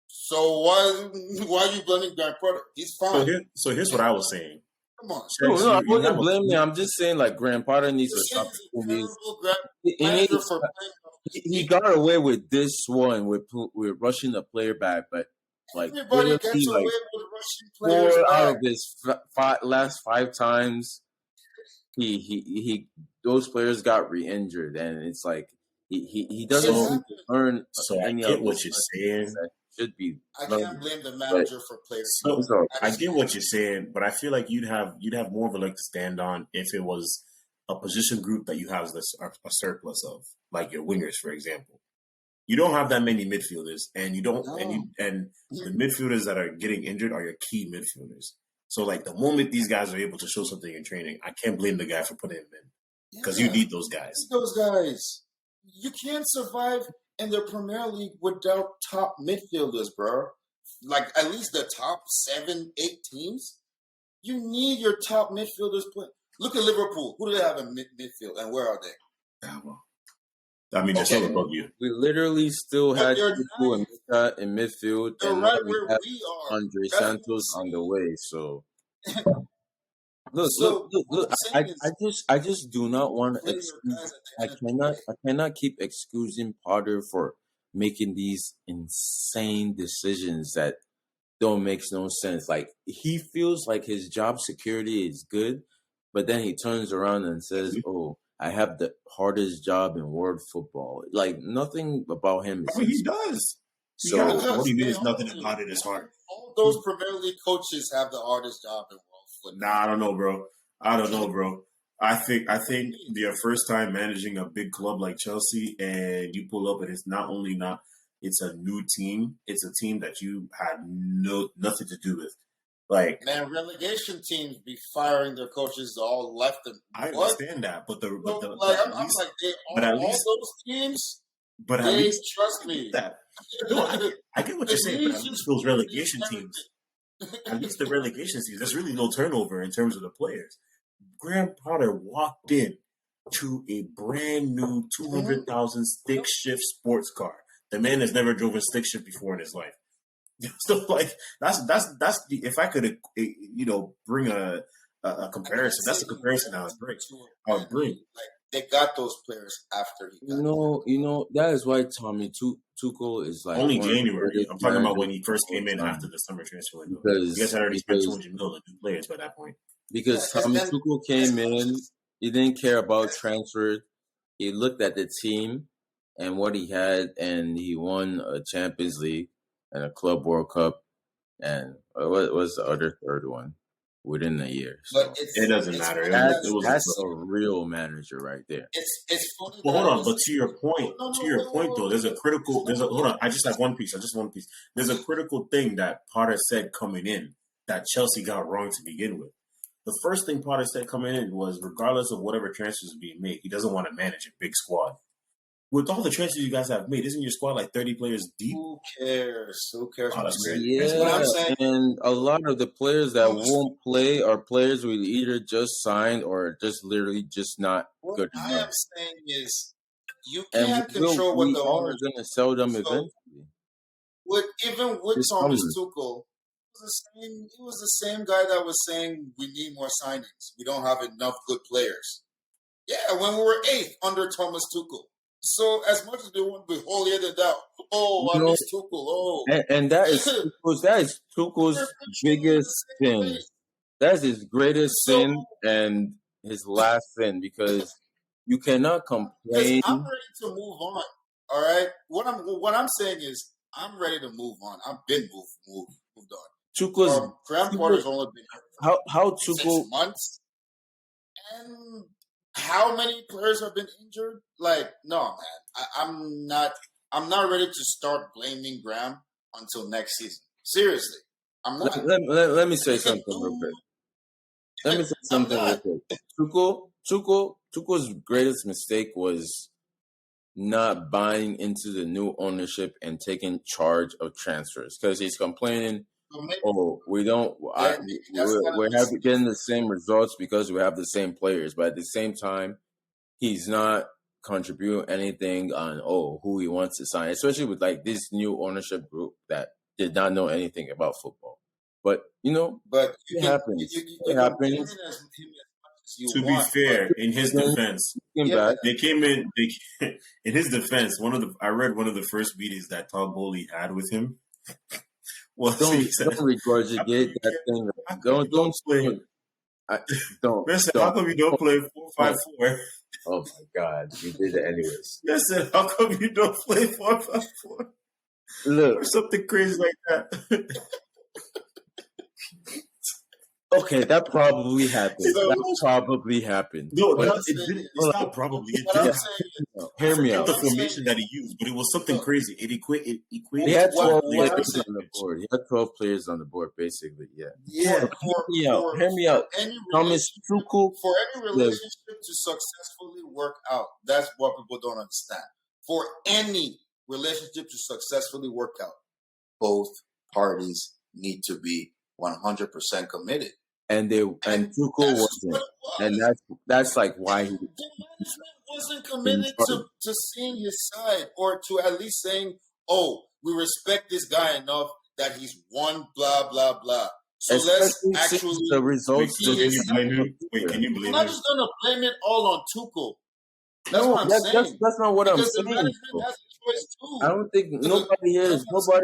So why are you blaming Grant Potter? He's fine. So here's what I was saying. Come on. No, I You wasn't have a- blaming. I'm just saying, like, Graham Potter needs You're to saying stop. he's a terrible He, manager needs- for playing. he got away with this one with rushing the player back, but like Everybody literally, gets away like with rushing players 4 out back. of his last 5 times, he those players got re-injured, and it's like he doesn't So- seem to earn So I any get of what the you're lessons saying. that should be. I learned. can't blame the manager for players. So I get what you're saying, but I feel like you'd have more of a leg to stand on if it was a position group that you have a surplus of, like your wingers, for example. You don't have that many midfielders, and you don't, and the midfielders that are getting injured are your key midfielders. So, like, the moment these guys are able to show something in training, I can't blame the guy for putting him in because you need those guys. Those guys. You can't survive in the Premier League without top midfielders, bro. Like, at least the top 7, 8 teams. You need your top midfielders. Look at Liverpool. Who do they have in midfield, and where are they? Yeah, well, I mean, they're still above you. We literally still But had they're people in midfield, They're and right now we where have we are. Andre That's what I'm Santos on the saying. way. So look, So, look. what I'm saying is, I just do not want to play your excuse. guys at the end of the I cannot keep excusing Potter for making these insane decisions that don't make no sense. Like, he feels like his job security is good, but then he turns around and says, "Oh, I have the hardest job in world football." Like, nothing about him is. I mean, he does. So what do you mean? They There's nothing all do. about it is hard. All those Premier League coaches have the hardest job in world football. Nah, I don't know, bro. I think your first time managing a big club like Chelsea, and you pull up, and it's a new team. It's a team that you had nothing to do with. Like, Man, relegation teams be firing their coaches all left and I what? understand that, but So, at I'm least, like, but at all least- those teams, but at they least trust me. that. No, I get what you're saying, but at least those relegation teams, at least the relegation teams, there's really no turnover in terms of the players. Graham Potter walked in to a brand new 200,000 stick shift sports car. The man has never driven stick shift before in his life. So, like, that's the, if I could bring a comparison, that's a comparison I would bring. Like, they got those players after he got You know that is why Tommy Tuchel is like Only one of the January. greatest I'm talking about when managers he first of all came in time. after the summer transfer window. Because- You guys had already spent because- 200 million on new players by that point. Because Yeah, Tommy and then- Tuchel came in, he didn't care about transfers. He looked at the team and what he had, and he won a Champions League and a Club World Cup, and what was the other third one within a year. So But It doesn't matter. that's a real manager right there. It's funny. Well, that hold on, it's- but to your point, though, there's a critical. Hold on. I just have one piece. There's a critical thing that Potter said coming in that Chelsea got wrong to begin with. The first thing Potter said coming in was, regardless of whatever transfers are being made, he doesn't want to manage a big squad. With all the transfers you guys have made, isn't your squad like 30 players deep? Who cares? Who cares? Oh, that's great. Yeah, what I'm saying. and a lot of the players that won't play are players we either just signed or just literally just not What good I enough. am saying is, you And can't we will- control what we the are owners. going to sell them So- eventually. Even with This Thomas summer. Tuchel, he was the same guy that was saying we need more signings. We don't have enough good players. Yeah, when we were 8th under Thomas Tuchel. So as much as they want to be holier than thou, I No. miss Tuchel. Oh, And that is Tuchel's biggest sin. That's his greatest So- sin and his last sin, because you cannot Because complain. I'm ready to move on. All right, what I'm saying is I'm ready to move on. I've been moved on. Tuchel's Graham Potter's only been how 6 Tuchel months, and how many players have been injured? Like, no, man, I'm not ready to start blaming Graham until next season. Seriously, I'm not. let me say something real quick. Let me say something real quick. Tuchel's greatest mistake was not buying into the new ownership and taking charge of transfers because he's complaining. So maybe, Oh, we don't. maybe that's not a We're mistake. getting the same results because we have the same players, but at the same time, he's not contributing anything on who he wants to sign, especially with like this new ownership group that did not know anything about football. But But it happens. you It can blame him happens. as much as you To be want, but fair, in his defense, Came yeah, back. they came in. In his defense, I read one of the first meetings that Todd Bowley had with him. Well, he said, Don't regurgitate that thing. Don't play. don't Listen, how come you don't play 4-5-4? Oh my God, you did it anyways. Listen, how come you don't play 4-5-4 Look, or something crazy like that? okay, that probably happened. So- That probably happened. No, What no, I'm it saying didn't. is- It's not probably. It what did I'm happen. saying is, Hear me Forget out. the What I'm formation saying that he used, but it was something crazy. It equated. He had What- 12 what I'm players saying on the board. He had 12 players on the board, basically. Yeah. yeah, Hear me out. any Thomas relationship, Tuchel. for any relationship to successfully work out, that's what people don't understand. For any relationship to successfully work out, both parties need to be 100% committed. And Tuchel That's wasn't. what it was. And that's like why he The management wasn't committed to seeing his side or to at least saying, "Oh, we respect this guy enough that he's won." Blah blah blah. So let's especially since actually. the Wait, results. so can you just- blame him? Wait, can you I'm blame not him? just gonna blame it all on Tuchel. That's No, what I'm saying. that's not what I'm Because the saying. management Bro. has a choice too. I don't think Because nobody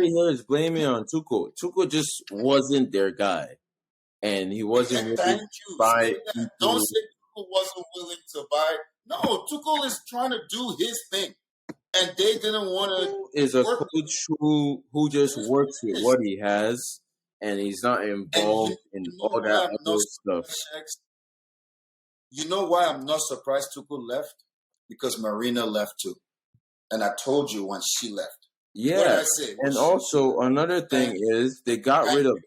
here is blaming on Tuchel. Tuchel just wasn't their guy, and he wasn't And really thank you. buy Say that. Don't say Tuchel wasn't willing to buy. No, Tuchel is trying to do his thing, and they didn't want to. is a work coach who just works with what he has, and he's not involved in you know all why that I'm not other stuff. surprised? You know why I'm not surprised Tuchel left? Because Marina left too, and I told you when she left. What did Yeah, I say? and also another thing is they got Thank rid of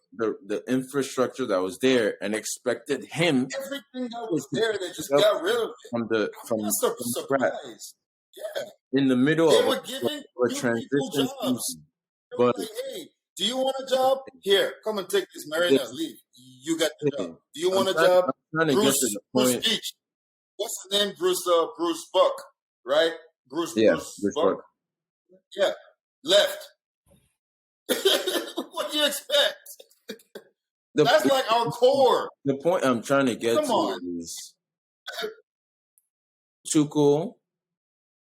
the infrastructure that was there and expected him Everything that was there, they just got rid of it. from the I'm from, not from scratch surprised. Yeah, in the middle they of were a giving a new transition people jobs. season. They were But like, "Hey, do you want a job? Here, come and take this, Marina. this Leave. You got the job. Do you I'm want a trying, job? I'm trying to get Bruce, to the Bruce point. Beach. What's the name? Bruce Buck, right? Bruce Yeah, Bruce this Buck. part. Yeah, left. What do you expect? That's like our core. The point I'm trying to get Come to on. is Tuchel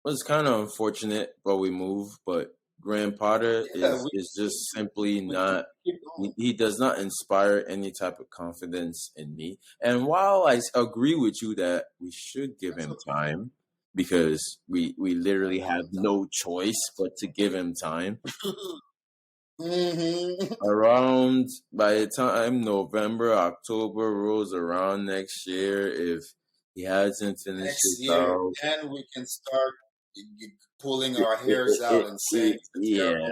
was kind of unfortunate, but we moved. But Graham Potter Yeah, is just simply we not. keep going. He does not inspire any type of confidence in me. And while I agree with you that we should give him time because we literally have no choice but to give him time. Mm-hmm. Around by the time November, October rolls around next year, if he hasn't finished Next his year, out, then we can start pulling our hairs out and saying it's a terrible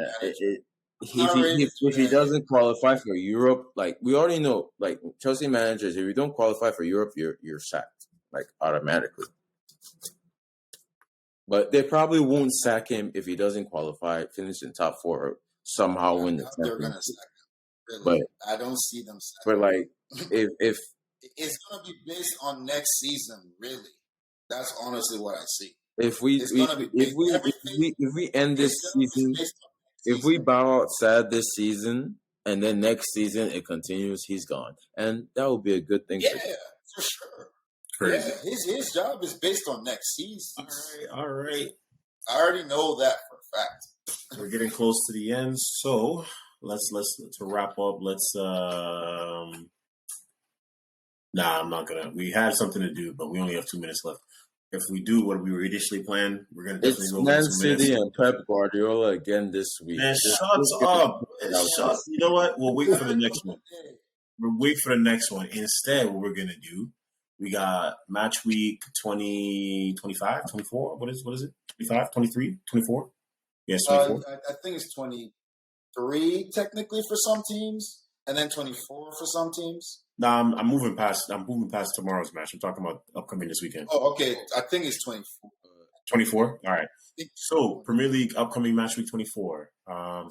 management. if he doesn't qualify for Europe, like we already know, like Chelsea managers, if you don't qualify for Europe, you're sacked like automatically. But they probably won't sack him if he doesn't qualify, finish in top four, or somehow win the They're gonna championship. sack him. Really. But I don't see them sacking but him. like if It's gonna be based on next season, really. That's honestly what I see. if we It's gonna be based if we end this it's gonna be season, based on next if season. we bow out sad this season and then next season it continues, he's gone, and that would be a good thing. Yeah, for sure. Crazy. Yeah, his job is based on next season. All right. I already know that for a fact. We're getting close to the end, so let's to wrap up. Nah, I'm not gonna. We had something to do, but we only have 2 minutes left. If we do what we were initially planned, we're gonna definitely It's go Man over 2 minutes. City and Pep Guardiola again this week. Man, Just shut get up. it out. Shut. You know what? We'll wait for the next one. We'll wait for the next one. Instead, what we're gonna do, we got match week 20, 25, 24. What is it? 25, 23, 24? Yes, 24. I think it's 23 technically for some teams, and then 24 for some teams. Nah, I'm moving past. I'm moving past tomorrow's match. I'm talking about upcoming this weekend. Oh, okay. I think it's 24. 24. All right. So Premier League upcoming match week 24.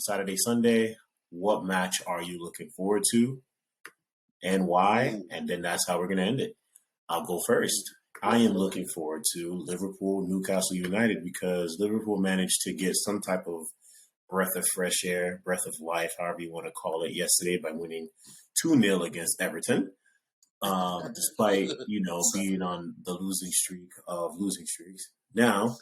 Saturday, Sunday. What match are you looking forward to, and why? And then that's how we're gonna end it. I'll go first. I am looking forward to Liverpool Newcastle United because Liverpool managed to get some type of breath of fresh air, breath of life, however you want to call it, yesterday by winning 2-0 against Everton. Despite, being on the losing streak of losing streaks. Now,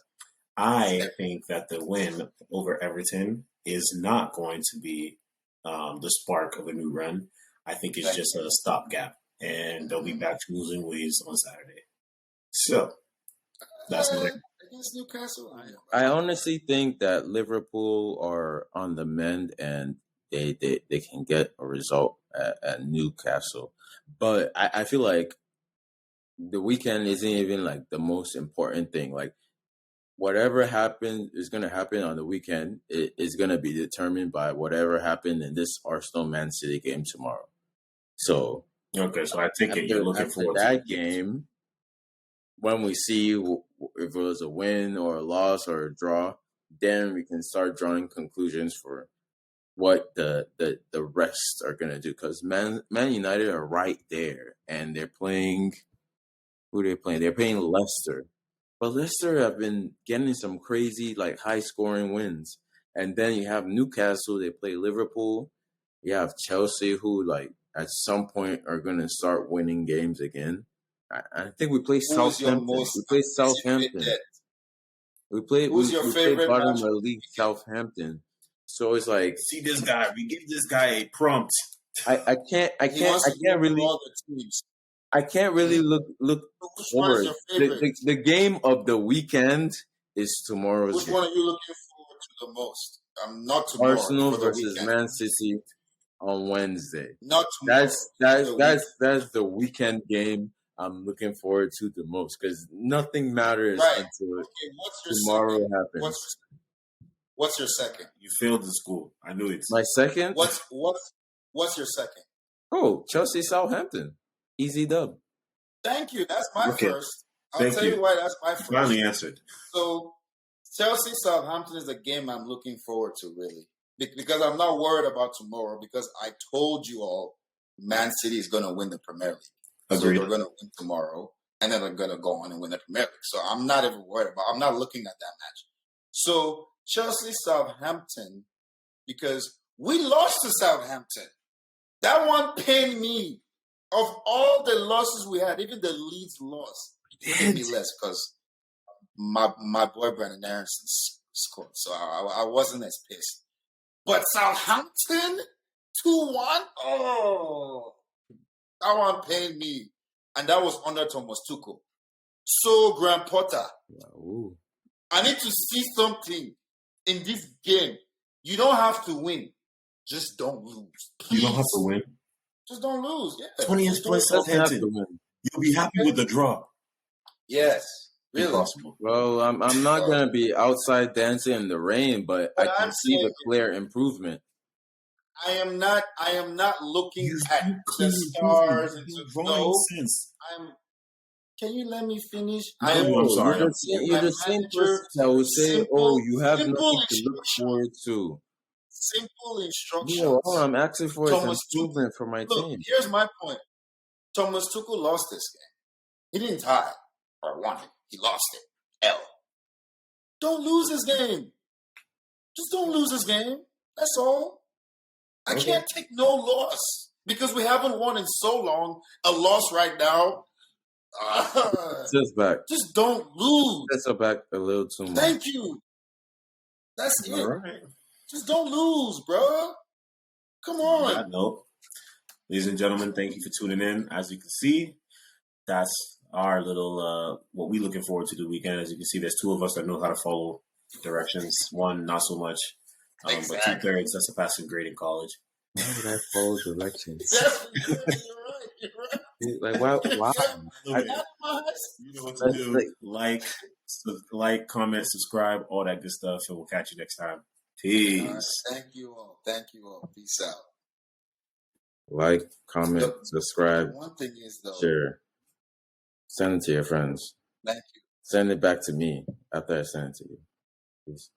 I think that the win over Everton is not going to be the spark of a new run. I think it's just a stopgap, and they'll be back to losing ways on Saturday. So, that's my against Newcastle. I honestly think that Liverpool are on the mend and they can get a result at Newcastle. But I feel like the weekend isn't even like the most important thing. Like whatever happens is going to happen on the weekend. It is going to be determined by whatever happened in this Arsenal Man City game tomorrow. So okay, so I think you're looking forward to that to game. When we see if it was a win or a loss or a draw, then we can start drawing conclusions for what the rest are going to do. Because Man United are right there, and they're playing – who are they playing? They're playing Leicester. But Leicester have been getting some crazy, like, high-scoring wins. And then you have Newcastle. They play Liverpool. You have Chelsea, who, like, at some point are going to start winning games again. I think we play Southampton. We play Southampton. We play bottom of the league Southampton. So it's like, see this guy. We give this guy a prompt. I can't really look forward. The game of the weekend is tomorrow's. Which one are you looking forward to the most? Not tomorrow. Arsenal versus Man City on Wednesday. Not tomorrow. That's the weekend game I'm looking forward to the most because nothing matters until tomorrow happens. What's your second? You failed in school. I knew it. My second? What's your second? Oh, Chelsea Southampton. Easy dub. Thank you. That's my first. I'll tell you why that's my first. Finally answered. So Chelsea Southampton is the game I'm looking forward to, really. Because I'm not worried about tomorrow because I told you all Man City is going to win the Premier League. Agreed. So they're going to win tomorrow, and then they're going to go on and win the Premier League. So I'm not even worried about. I'm not looking at that match. So Chelsea Southampton, because we lost to Southampton. That one pained me. Of all the losses we had, even the Leeds loss pained me less because my boy Brandon Aronson scored, so I wasn't as pissed. But Southampton 2-1, oh. That one pained me. And that was under Thomas Tuchel. So, Graham Potter, I need to see something in this game. You don't have to win. Just don't lose. Please. You don't have to win. Just don't lose. Yeah. 20th place Southampton. You'll be happy with the draw. Yes. Really. Impossible. Well, I'm not going to be outside dancing in the rain, but I can see the clear improvement. I am not looking at the stars and no. Can you let me finish? I'm sorry. You're the same person that will say, "Oh, you have nothing to look forward to." Simple instructions. Yeah, all I'm asking for is improvement for my team. Here's my point. Thomas Tuchel lost this game. He didn't tie or won it. He lost it. L. Don't lose this game. Just don't lose this game. That's all. I can't take no loss because we haven't won in so long. A loss right now. Just back. Just don't lose. Just back a little too much. Thank you. That's it. All right. Just don't lose, bro. Come on. No. Ladies and gentlemen, thank you for tuning in. As you can see, that's our little what we're looking forward to the weekend. As you can see, there's two of us that know how to follow directions. One, not so much. But 2/3, that's a passing grade in college. Why would I follow directions? You're right. Like, why? You know what to do. Like, comment, subscribe, all that good stuff, and we'll catch you next time. Peace. Thank you all. Peace out. Like, comment, subscribe. One thing is, though, share. Send it to your friends. Thank you. Send it back to me after I send it to you, please.